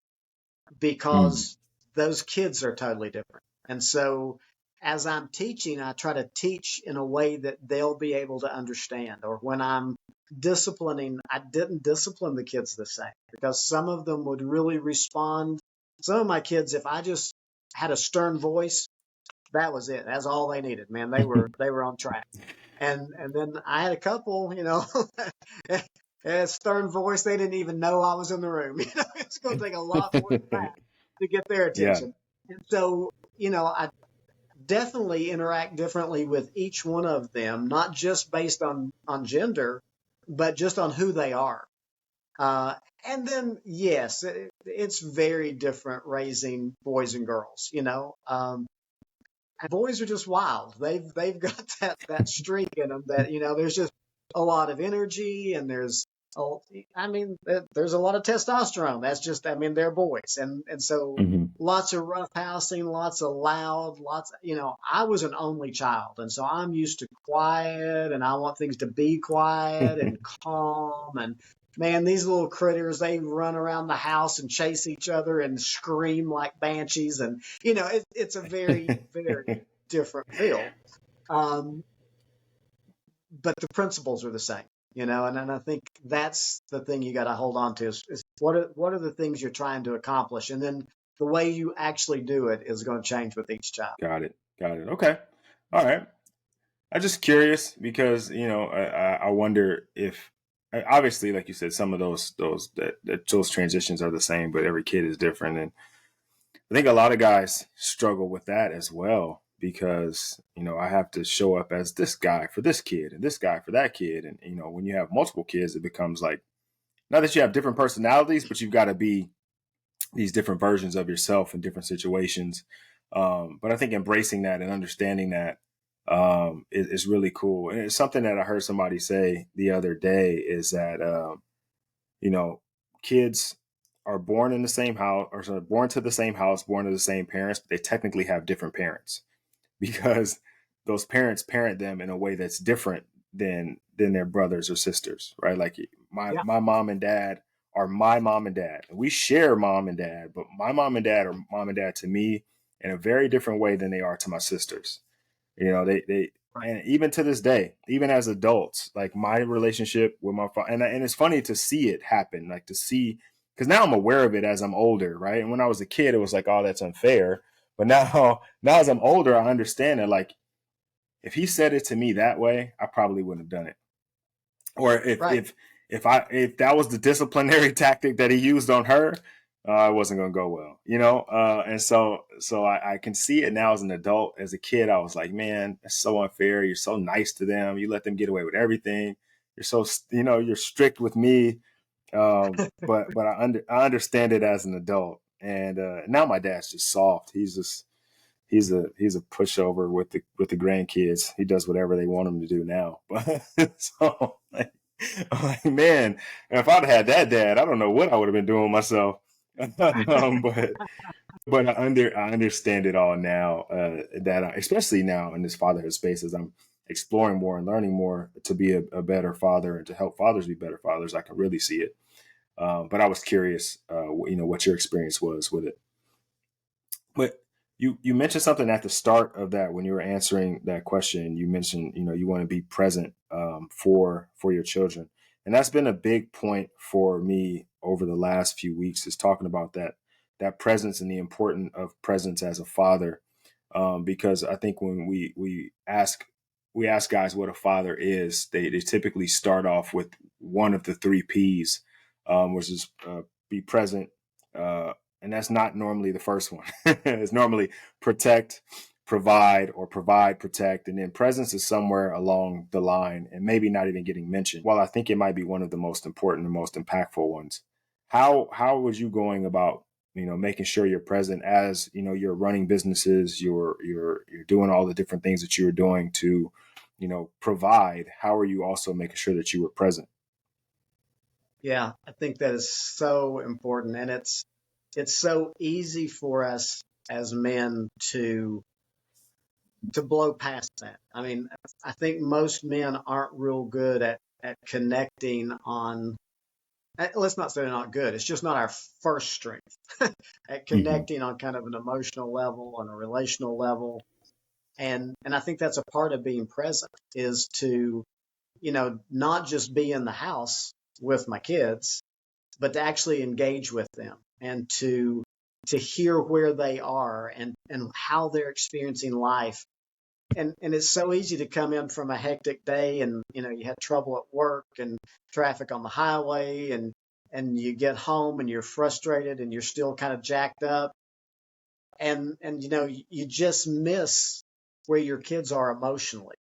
Mm. because those kids are totally different. And so as I'm teaching, I try to teach in a way that they'll be able to understand. Or when I'm disciplining, I didn't discipline the kids the same because some of them would really respond. Some of my kids, if I just had a stern voice, that was it. That's all they needed, man. They were on track. And then I had a couple, a stern voice. They didn't even know I was in the room. It's going to take a lot more than that to get their Yeah. attention. And so, I definitely interact differently with each one of them, not just based on gender, but just on who they are. Uh, and then, yes, it's very different raising boys and girls. Boys are just wild. They've got that streak in them that there's just a lot of energy, and oh, there's a lot of testosterone. That's just, they're boys, and so Hmm. lots of roughhousing, lots of loud, lots. I was an only child, and so I'm used to quiet, and I want things to be quiet and calm. And man, these little critters, they run around the house and chase each other and scream like banshees, and it's a very, very different feel. Um, but the principles are the same, and I think that's the thing you got to hold on to is what are the things you're trying to accomplish, and then the way you actually do it is going to change with each child. Got it. Got it. Okay. All right. I'm just curious because, I wonder if, obviously, like you said, some of those transitions are the same, but every kid is different. And I think a lot of guys struggle with that as well because, I have to show up as this guy for this kid and this guy for that kid. And, when you have multiple kids, it becomes like, not that you have different personalities, but you've got to be these different versions of yourself in different situations. But I think embracing that and understanding that, is really cool. And it's something that I heard somebody say the other day is that, you know, kids are born in the same house, or sorry, born to the same house, born to the same parents, but they technically have different parents because those parents parent them in a way that's different than their brothers or sisters, right? Like my Yeah, my mom and dad are my mom and dad. We share mom and dad, but my mom and dad are mom and dad to me in a very different way than they are to my sisters. They right. and even to this day, even as adults, like my relationship with my father, and it's funny to see it happen, like to see, because now I'm aware of it as I'm older, right? And when I was a kid, it was like, oh, that's unfair. But now as I'm older, I understand that, like, if he said it to me that way, I probably wouldn't have done it. Or Right. if that was the disciplinary tactic that he used on her, it wasn't going to go well, and so I can see it now as an adult. As a kid, I was like, man, that's so unfair. You're so nice to them. You let them get away with everything. You're so, you're strict with me. But I understand it as an adult, and now my dad's just soft. He's a pushover with the grandkids. He does whatever they want him to do now. But so I'm like, man, if I'd had that dad, I don't know what I would have been doing myself. But I understand it all now. Especially now in this fatherhood space, as I'm exploring more and learning more to be a better father and to help fathers be better fathers, I can really see it. But I was curious, what your experience was with it. But you mentioned something at the start of that when you were answering that question. You mentioned you want to be present for your children, and that's been a big point for me over the last few weeks. Is talking about that presence and the importance of presence as a father, because I think when we ask guys what a father is, they typically start off with one of the three P's, which is be present. And that's not normally the first one. It's normally protect, provide, or provide, protect. And then presence is somewhere along the line and maybe not even getting mentioned. While I think it might be one of the most important and most impactful ones. How was you going about, making sure you're present as, you're running businesses, you're doing all the different things that you're doing to, provide? How are you also making sure that you were present? Yeah, I think that is so important, and it's so easy for us as men to blow past that. I mean, I think most men aren't real good at connecting on. Let's not say they're not good. It's just not our first strength at Mm-hmm. connecting on kind of an emotional level, on a relational level, and I think that's a part of being present is to not just be in the house with my kids, but to actually engage with them and to hear where they are and how they're experiencing life. And it's so easy to come in from a hectic day and you had trouble at work and traffic on the highway and you get home and you're frustrated and you're still kind of jacked up and you just miss where your kids are emotionally.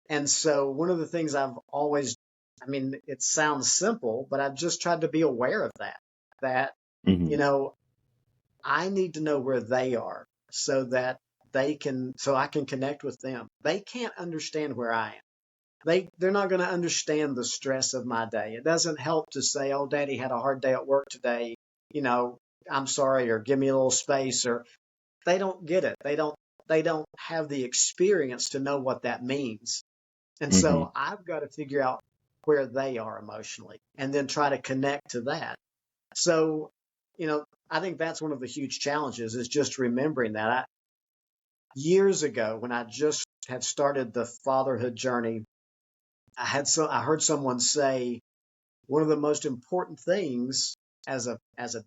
And so one of the things I've always, I mean, it sounds simple, but I've just tried to be aware of that, you Mm-hmm. know, I need to know where they are so that so I can connect with them. They can't understand where I am. They're not going to understand the stress of my day. It doesn't help to say, "Oh, Daddy had a hard day at work today. You know, I'm sorry," or "Give me a little space," or they don't get it. They don't have the experience to know what that means. And Mm-hmm. so I've got to figure out where they are emotionally and then try to connect to that. So, I think that's one of the huge challenges is just remembering that. Years ago, when I just had started the fatherhood journey, I heard someone say one of the most important things as a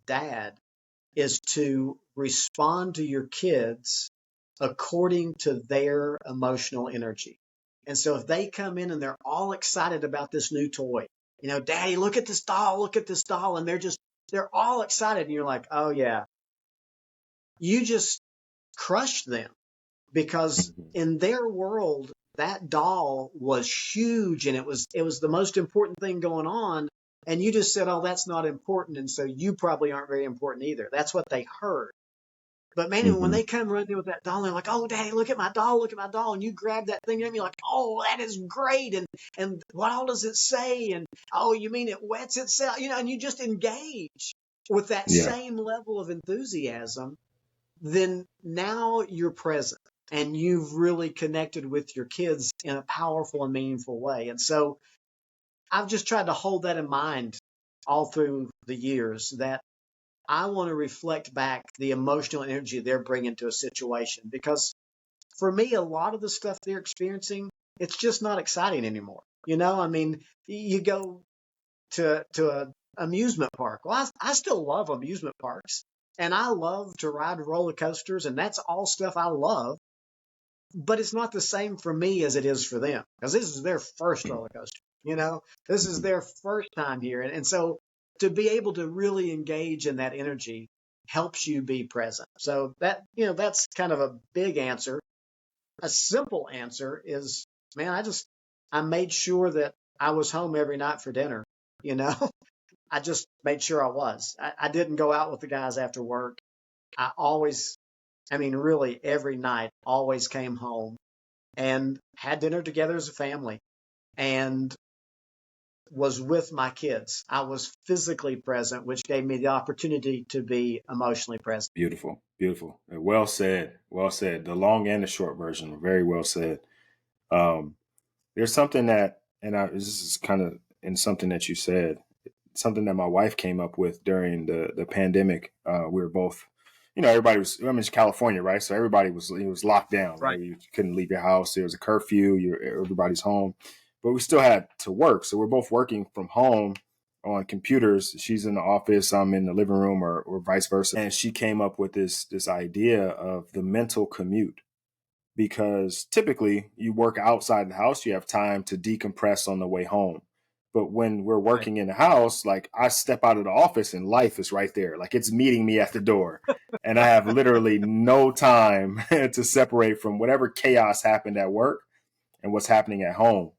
dad is to respond to your kids according to their emotional energy. And so if they come in and they're all excited about this new toy, Daddy, look at this doll, and they're all excited, and you're like, oh yeah, you just crushed them because Mm-hmm. in their world, that doll was huge and it was the most important thing going on. And you just said, oh, that's not important. And so you probably aren't very important either. That's what they heard. But man, when Mm-hmm. they come running in with that doll, they're like, "Oh, Daddy, look at my doll!" And you grab that thing, and you're like, "Oh, that is great!" And what all does it say? And oh, you mean it wets itself? And you just engage with that Yeah. same level of enthusiasm. Then now you're present, and you've really connected with your kids in a powerful and meaningful way. And so I've just tried to hold that in mind all through the years that I want to reflect back the emotional energy they're bringing to a situation because for me, a lot of the stuff they're experiencing, it's just not exciting anymore. I mean, you go to a amusement park. Well, I still love amusement parks and I love to ride roller coasters and that's all stuff I love, but it's not the same for me as it is for them because this is their first roller coaster. This is Mm-hmm. their first time here. And so to be able to really engage in that energy helps you be present. So that's kind of a big answer. A simple answer is, man, I made sure that I was home every night for dinner, you know, I just made sure I was. I didn't go out with the guys after work. I always, I mean, really every night, always came home and had dinner together as a family and was with my kids. I was physically present, which gave me the opportunity to be emotionally present. Beautiful, beautiful. Well said. Well said. The long and the short version, very well said. Um, there's something that, this is kind of in something that you said, something that my wife came up with during the pandemic. We were both, everybody was, I'm in California, right? So everybody it was locked down, Right. right? You couldn't leave your house. There was a curfew. Everybody's home, but we still had to work. So we're both working from home on computers. She's in the office. I'm in the living room, or vice versa. And she came up with this idea of the mental commute, because typically you work outside the house, you have time to decompress on the way home. But when we're Right. working in the house, like I step out of the office and life is right there. Like it's meeting me at the door. And I have literally no time to separate from whatever chaos happened at work and what's happening at home.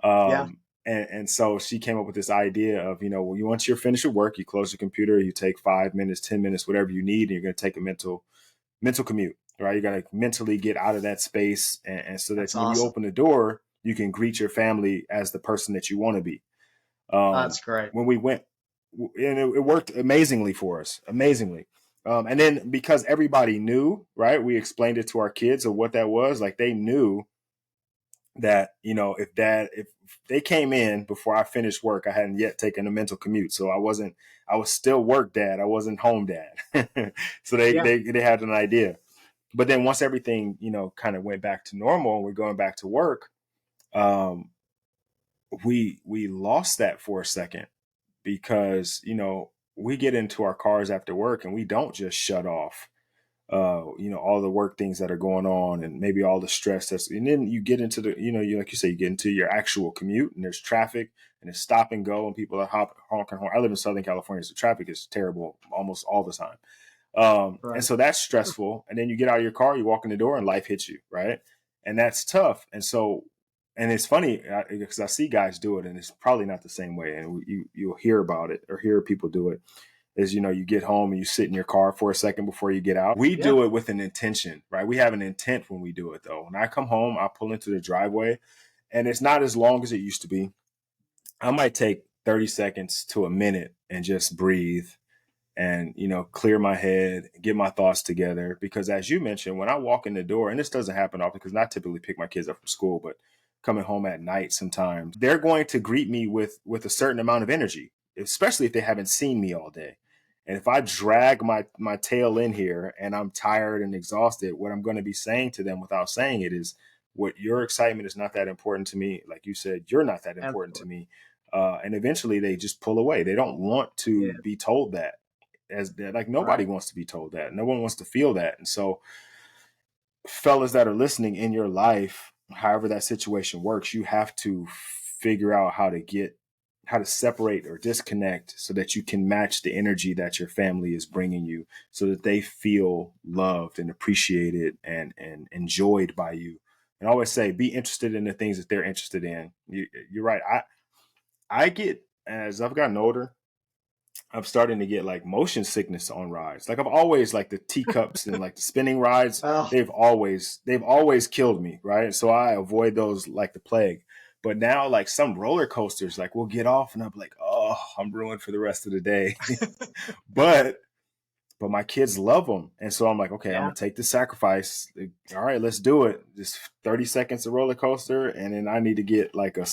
Yeah. And so she came up with this idea of, once you're finished with work, you close your computer, you take 5 minutes, 10 minutes, whatever you need, and you're going to take a mental commute, right? You got to mentally get out of that space. And so that That's when you awesome. open the door, you can greet your family as the person that you want to be. That's great. When we went, and it worked amazingly for us, amazingly. And then because everybody knew, right, we explained it to our kids of what that was. Like they knew that, if they came in before I finished work, I hadn't yet taken a mental commute. So I was still work dad. I wasn't home dad. So Yeah. they had an idea. But then once everything, kind of went back to normal and we're going back to work, um, we lost that for a second, because, we get into our cars after work and we don't just shut off, all the work things that are going on and maybe all the stress and then you get into like you say, you get into your actual commute and there's traffic and it's stop and go and people are honking horn. I live in Southern California, so traffic is terrible almost all the time. And Right. so that's stressful. And then you get out of your car, you walk in the door, and life hits you, right? And that's tough. And so, and it's funny because I see guys do it, and it's probably not the same way. And you'll hear about it or hear people do it. Is, you get home and you sit in your car for a second before you get out. We Yeah. do it with an intention, right? We have an intent when we do it, though. When I come home, I pull into the driveway, and it's not as long as it used to be. I might take 30 seconds to a minute and just breathe and clear my head, get my thoughts together. Because as you mentioned, when I walk in the door, and this doesn't happen often because I typically pick my kids up from school, but coming home at night sometimes, they're going to greet me with a certain amount of energy, especially if they haven't seen me all day. And if I drag my tail in here and I'm tired and exhausted, what I'm going to be saying to them without saying it is, what your excitement is not that important to me. Like you said, you're not that important to Absolutely. me. And eventually they just pull away. They don't want Yeah. to be told that, as that, like nobody Right. wants to be told that. No one wants to feel that. And so fellas that are listening in your life, however that situation works, you have to figure out how to separate or disconnect so that you can match the energy that your family is bringing you, so that they feel loved and appreciated and enjoyed by you. And I always say, be interested in the things that they're interested in. You're right. I get, as I've gotten older, I'm starting to get like motion sickness on rides. Like I've always, like the teacups and like the spinning rides, Oh, they've always killed me, right? So I avoid those like the plague. But now, like some roller coasters, like we'll get off and I'm like, oh, I'm ruined for the rest of the day. but but my kids love them. And so I'm like, okay, I'm yeah. gonna take the sacrifice. All right, let's do it. Just 30 seconds of roller coaster, and then I need to get like a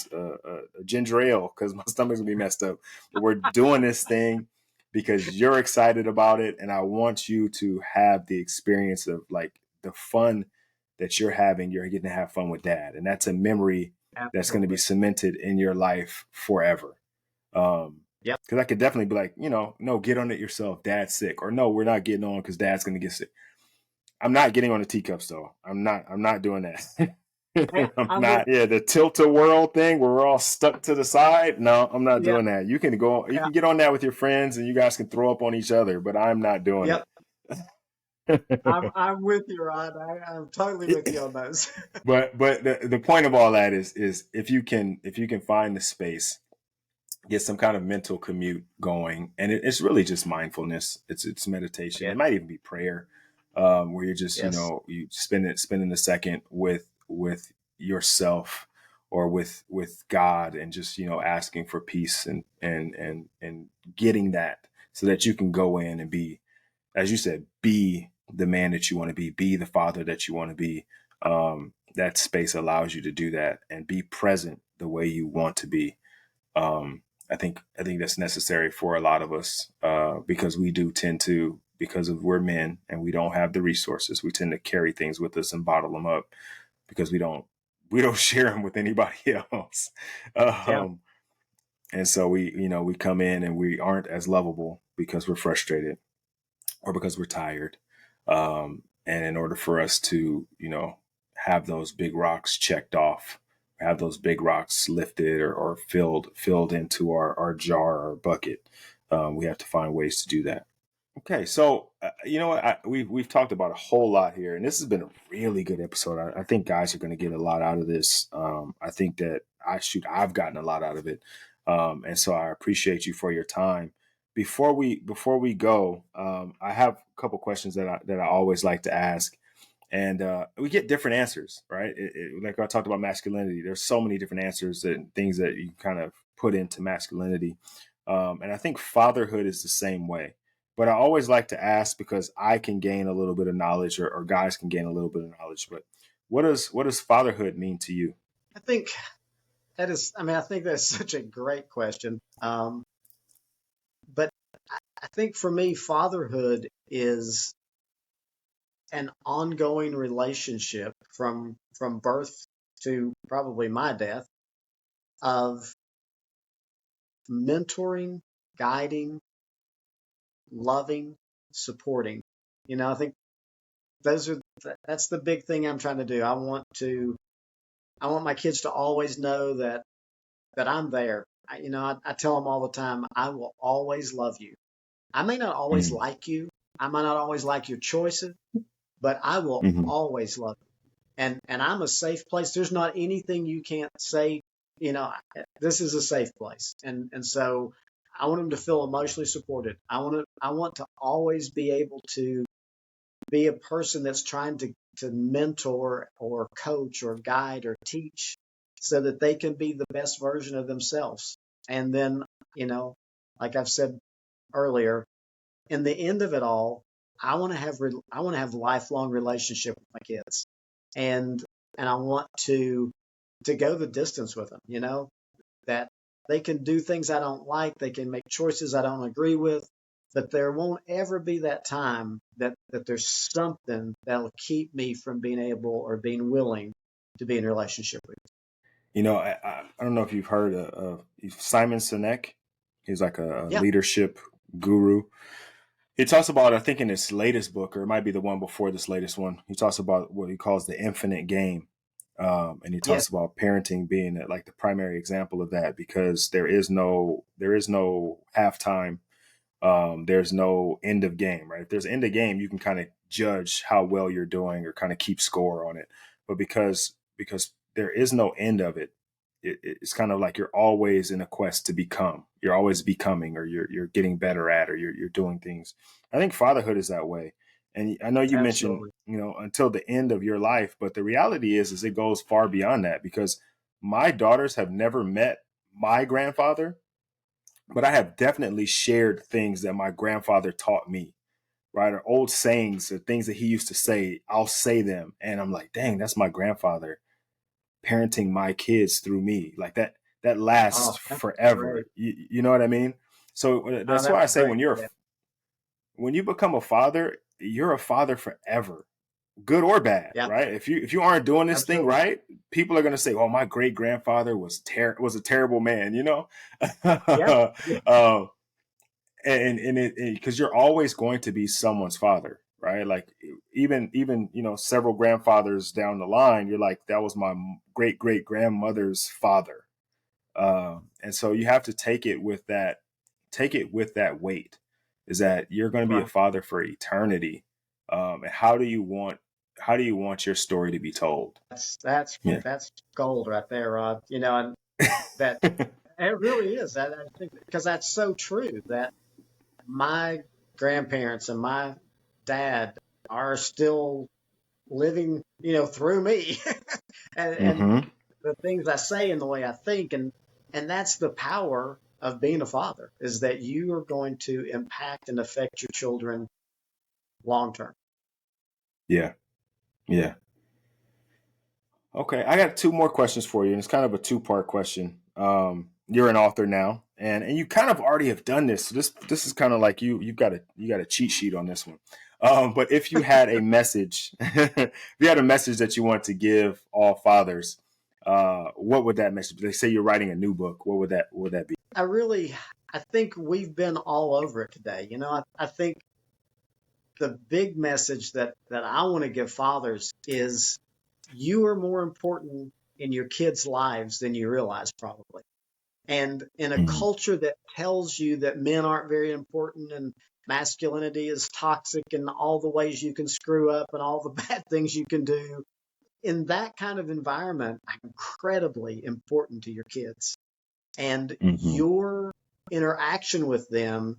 ginger ale because my stomach's gonna be messed up. But we're doing this thing because you're excited about it, and I want you to have the experience of like the fun that you're having. You're getting to have fun with dad, and that's a memory that's going to be Absolutely. cemented in your life forever. Um, Yep. because I could definitely be like, no, get on it yourself. Dad's sick. Or no, we're not getting on because dad's going to get sick. I'm not getting on the teacups though. I'm not doing that. Hey, I'm I'm with. not. Yeah, the tilt-a-whirl thing where we're all stuck to the side. No, I'm not Yep. doing that. You Yeah. can get on that with your friends and you guys can throw up on each other, but I'm not doing Yep. it. I'm with you, Rod. I'm totally with you on those. But the point of all that is if you can find the space get some kind of mental commute going, and it's really just mindfulness. It's meditation. Yeah. It might even be prayer, where you're just Yes. you spending the second with yourself or with God, and just asking for peace and getting that, so that you can go in and be, as you said, be the man that you want to be the father that you want to be. That space allows you to do that and be present the way you want to be. um, I think that's necessary for a lot of us, because we do tend to, because of we're men and we don't have the resources, we tend to carry things with us and bottle them up, because we don't share them with anybody else. Yeah. um, and so we come in and we aren't as lovable because we're frustrated or because we're tired. And in order for us to, have those big rocks checked off, have those big rocks lifted or filled into our jar or bucket, we have to find ways to do that. Okay, so you know what? We've talked about a whole lot here, and this has been a really good episode. I think guys are going to get a lot out of this. I think that I've gotten a lot out of it, and so I appreciate you for your time. Before we go, I have a couple questions that I always like to ask, and we get different answers, right? Like I talked about masculinity, there's so many different answers and things that you kind of put into masculinity, and I think fatherhood is the same way. But I always like to ask, because I can gain a little bit of knowledge, or guys can gain a little bit of knowledge. But what does fatherhood mean to you? I think I think that's such a great question. But I think for me, fatherhood is an ongoing relationship from birth to probably my death, of mentoring, guiding, loving, supporting. I think those are that's the big thing I'm trying to do. I want my kids to always know that I'm there. I tell them all the time, I will always love you. I may not always Mm-hmm. like you. I might not always like your choices, but I will Mm-hmm. always love you. And I'm a safe place. There's not anything you can't say. This is a safe place. And so I want them to feel emotionally supported. I want to always be able to be a person that's trying to mentor or coach or guide or teach, so that they can be the best version of themselves. And then, you know, like I've said earlier, in the end of it all, I want to have lifelong relationship with my kids, and I want to go the distance with them. That they can do things I don't like, they can make choices I don't agree with, but there won't ever be that time that there's something that'll keep me from being able or being willing to be in a relationship with I don't know if you've heard of Simon Sinek. He's like a you. Yeah. leadership guru. He talks about, I think in his latest book, or it might be the one before this latest one, he talks about what he calls the infinite game. And he Yes. talks about parenting being like the primary example of that, because there is no halftime. There's no end of game, right? If there's end of game, you can kind of judge how well you're doing or kind of keep score on it. But because there is no end of it, it's kind of like you're always in a quest to become. You're always becoming, or you're getting better at, or you're doing things. I think fatherhood is that way. And I know you mentioned, Absolutely. until the end of your life, but the reality is it goes far beyond that, because my daughters have never met my grandfather, but I have definitely shared things that my grandfather taught me, right? Or old sayings, or things that he used to say. I'll say them, and I'm like, dang, that's my grandfather parenting my kids through me. Like that. That lasts Oh, that's forever. great. You know what I mean? So Oh, that's why that's I say great. Yeah. when you become a father, you're a father forever, good or bad, Yeah. right? If you aren't doing this thing Absolutely. right, people are gonna say, "Oh, my great grandfather was a terrible man," Yeah. Yeah. um, and it, because you're always going to be someone's father, right? Like even several grandfathers down the line, you're like, that was my great great grandmother's father. And so you have to take it with that weight, is that you're going to be a Right. father for eternity. And how do you want your story to be told? That's Yeah. that's gold right there, Rod. And that It really is. I think because that's so true that my grandparents and my dad are still living, through me and Mm-hmm. the things I say and the way I think. And that's the power of being a father is that you are going to impact and affect your children long term. Yeah. Yeah. Okay, I got two more questions for you, and it's kind of a two-part question. You're an author now, and you kind of already have done this. So this is kind of like you got a cheat sheet on this one. But if you had a message, if you had a message that you want to give all fathers, what would that message be? They say you're writing a new book. What would that be? I think we've been all over it today. I think the big message that I want to give fathers is you are more important in your kids' lives than you realize, probably. And in a Mm-hmm. culture that tells you that men aren't very important and masculinity is toxic and all the ways you can screw up and all the bad things you can do, in that kind of environment, incredibly important to your kids. And Mm-hmm. your interaction with them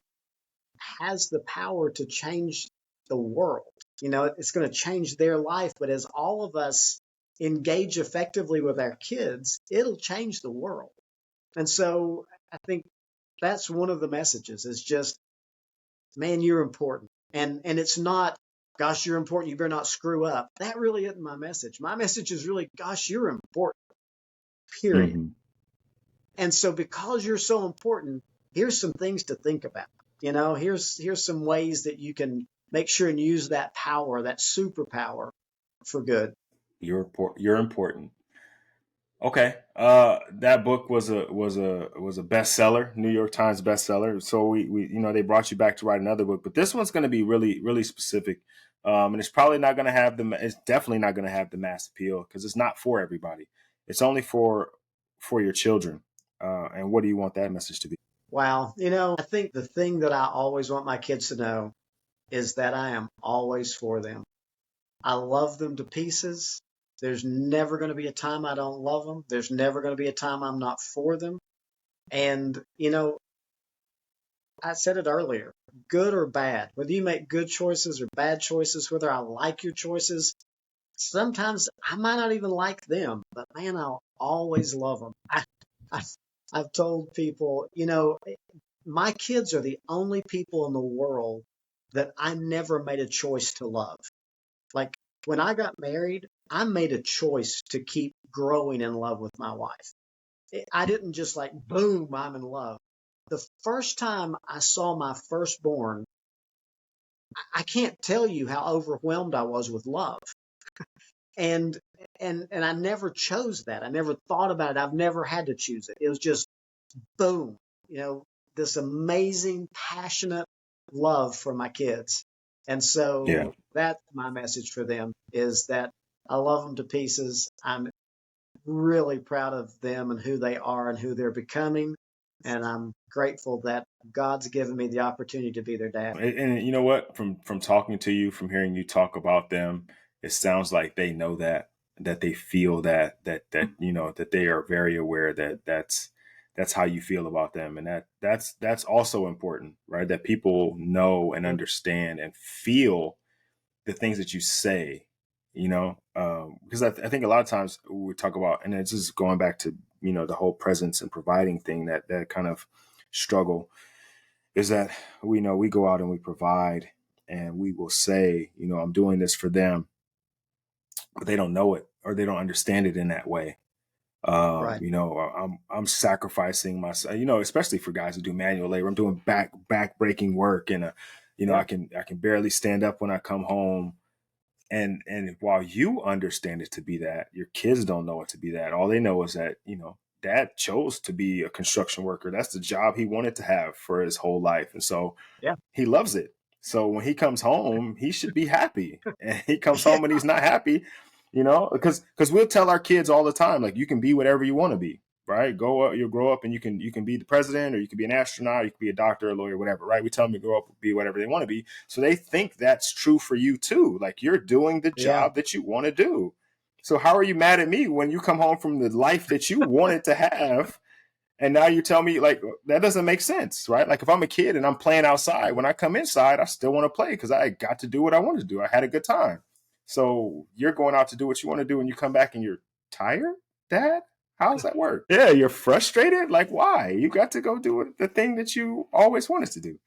has the power to change the world. It's going to change their life, but as all of us engage effectively with our kids, it'll change the world. And so I think that's one of the messages is just, man, you're important. And it's not, gosh, you're important. You better not screw up. That really isn't my message. My message is really, gosh, you're important, period. Mm-hmm. And so because you're so important, here's some things to think about. Here's some ways that you can make sure and use that power, that superpower for good. You're important. Okay. That book was a bestseller, New York Times bestseller. So we they brought you back to write another book, but this one's going to be really really specific. And it's probably not going to have it's definitely not going to have the mass appeal because it's not for everybody. It's only for your children. And what do you want that message to be? Wow. I think the thing that I always want my kids to know is that I am always for them. I love them to pieces. There's never going to be a time I don't love them. There's never going to be a time I'm not for them. And, I said it earlier, good or bad, whether you make good choices or bad choices, whether I like your choices, sometimes I might not even like them, but man, I'll always love them. I, I've told people, my kids are the only people in the world that I never made a choice to love. Like when I got married, I made a choice to keep growing in love with my wife. I didn't just like, boom, I'm in love. The first time I saw my firstborn, I can't tell you how overwhelmed I was with love. And and I never chose that. I never thought about it. I've never had to choose it. It was just boom, this amazing, passionate love for my kids. And Yeah. so that's my message for them is that I love them to pieces. I'm really proud of them and who they are and who they're becoming. And I'm grateful that God's given me the opportunity to be their dad. And you know what? From talking to you, from hearing you talk about them, it sounds like they know that they feel that they are very aware that that's how you feel about them, and that's also important, right? That people know and understand and feel the things that you say, because I think a lot of times we talk about, and it's just going back to the whole presence and providing thing that kind of struggle is that we know we go out and we provide and we will say, I'm doing this for them, but they don't know it or they don't understand it in that way. Right. I'm sacrificing myself, especially for guys who do manual labor. I'm doing back breaking work and Yeah. I can barely stand up when I come home. And while you understand it to be that, your kids don't know it to be that. All they know is that, dad chose to be a construction worker. That's the job he wanted to have for his whole life. And so Yeah. he loves it. So when he comes home, he should be happy. And he comes Yeah. home and he's not happy, because we'll tell our kids all the time, like, you can be whatever you want to be, right? You'll grow up and you can be the president, or you can be an astronaut, you can be a doctor, a lawyer, whatever, right? We tell them to grow up and be whatever they want to be. So they think that's true for you too. Like, you're doing the Yeah. job that you want to do. So how are you mad at me when you come home from the life that you wanted to have And now you tell me like that doesn't make sense, right? Like if I'm a kid and I'm playing outside, when I come inside, I still want to play because I got to do what I wanted to do. I had a good time. So you're going out to do what you want to do and you come back and you're tired, Dad? How's that work? Yeah, you're frustrated. Like why? You got to go do the thing that you always wanted to do.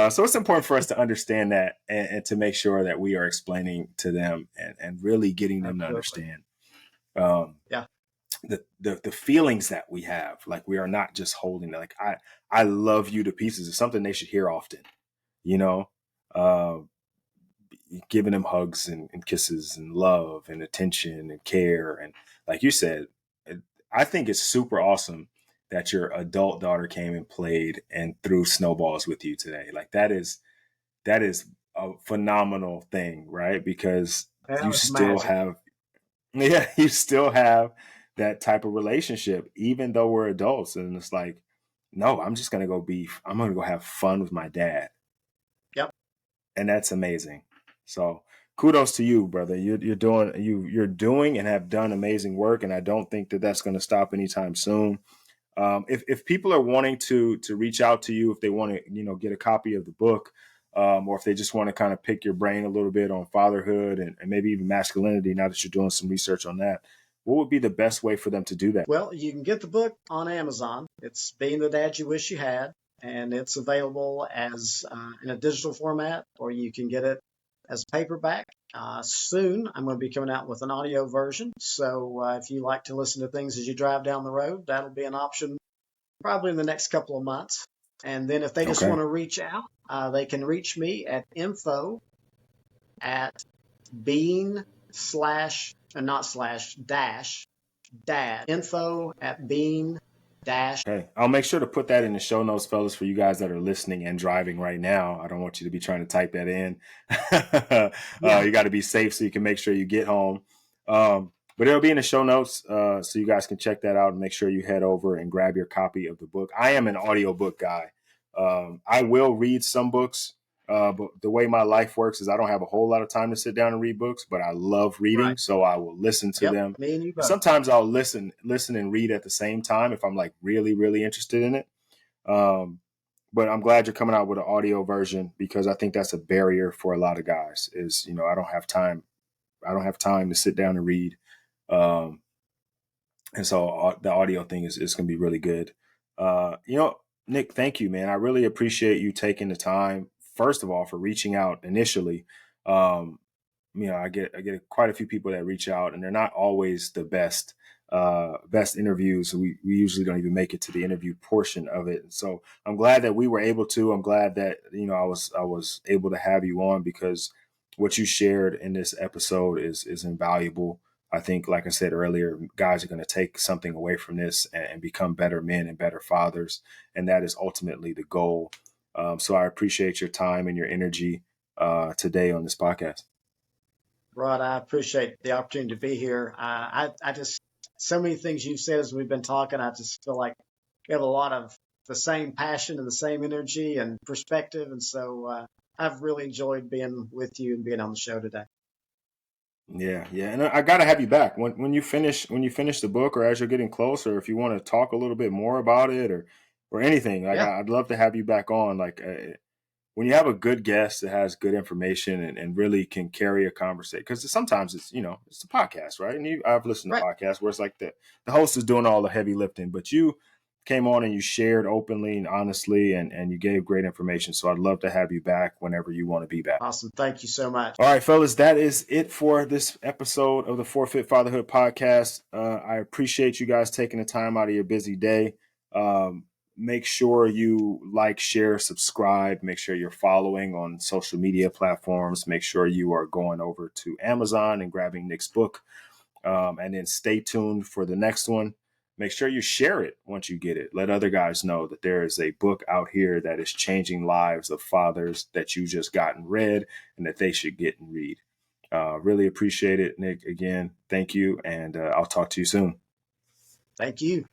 So it's important for us to understand that and to make sure that we are explaining to them and really getting them to Absolutely. understand. Um, Yeah. the feelings that we have, like we are not just holding it. Like I love you to pieces is something they should hear often, you know, uh, giving them hugs and kisses and love and attention and care. And like you said, I think it's super awesome that your adult daughter came and played and threw snowballs with you today. Like that is a phenomenal thing, right? Because That you was still magic. have yeah, you still have that type of relationship, even though we're adults. And it's like, no, I'm gonna go have fun with my dad. Yep. And that's amazing. So kudos to you, brother. You're doing and have done amazing work. And I don't think that that's going to stop anytime soon. If people are wanting to reach out to you, if they want to, get a copy of the book, or if they just want to kind of pick your brain a little bit on fatherhood and maybe even masculinity, now that you're doing some research on that, what would be the best way for them to do that? Well, you can get the book on Amazon. It's Being the Dad You Wish You Had, and it's available as in a digital format, or you can get it as paperback. Soon, I'm going to be coming out with an audio version. So if you like to listen to things as you drive down the road, that'll be an option probably in the next couple of months. And then if they just Okay. want to reach out, they can reach me at info at being slash, not slash, dash, dad, info at being dash. Okay. I'll make sure to put that in the show notes, fellas, for you guys that are listening and driving right now. I don't want you to be trying to type that in. Yeah, You got to be safe so you can make sure you get home. But it'll be in the show notes, so you guys can check that out and make sure you head over and grab your copy of the book. I am an audiobook guy. I will read some books, but the way my life works is I don't have a whole lot of time to sit down and read books, but I love right. reading, so I will listen to Yep, them. me and you And both. sometimes I'll listen and read at the same time if I'm like really, really interested in it. Um, but I'm glad you're coming out with an audio version because I think that's a barrier for a lot of guys is, I don't have time. I don't have time to sit down and read. Um, and so the audio thing is going to be really good. Nick, thank you, man. I really appreciate you taking the time, first of all, for reaching out initially. Um, I get quite a few people that reach out, and they're not always the best interviews. We usually don't even make it to the interview portion of it. And so I'm glad that we were able to. I'm glad that I was able to have you on because what you shared in this episode is invaluable. I think, like I said earlier, guys are going to take something away from this and become better men and better fathers, and that is ultimately the goal. So I appreciate your time and your energy today on this podcast. Rod, I appreciate the opportunity to be here. I just, so many things you've said as we've been talking, I just feel like we have a lot of the same passion and the same energy and perspective. And so I've really enjoyed being with you and being on the show today. Yeah, yeah, and I got to have you back when you finish the book, or as you're getting closer. If you want to talk a little bit more about it, or anything, like Yeah, I'd love to have you back on. Like when you have a good guest that has good information and really can carry a conversation, because sometimes it's a podcast, right? And I've listened to right. podcasts where it's like the host is doing all the heavy lifting, but you came on and you shared openly and honestly, and you gave great information. So I'd love to have you back whenever you want to be back. Awesome. Thank you so much. All right, fellas, that is it for this episode of the Forfeit Fatherhood podcast. I appreciate you guys taking the time out of your busy day. Make sure you like, share, subscribe. Make sure you're following on social media platforms. Make sure you are going over to Amazon and grabbing Nick's book. And then stay tuned for the next one. Make sure you share it once you get it. Let other guys know that there is a book out here that is changing lives of fathers that you just gotten read and that they should get and read. Really appreciate it, Nick. Again, thank you. And I'll talk to you soon. Thank you.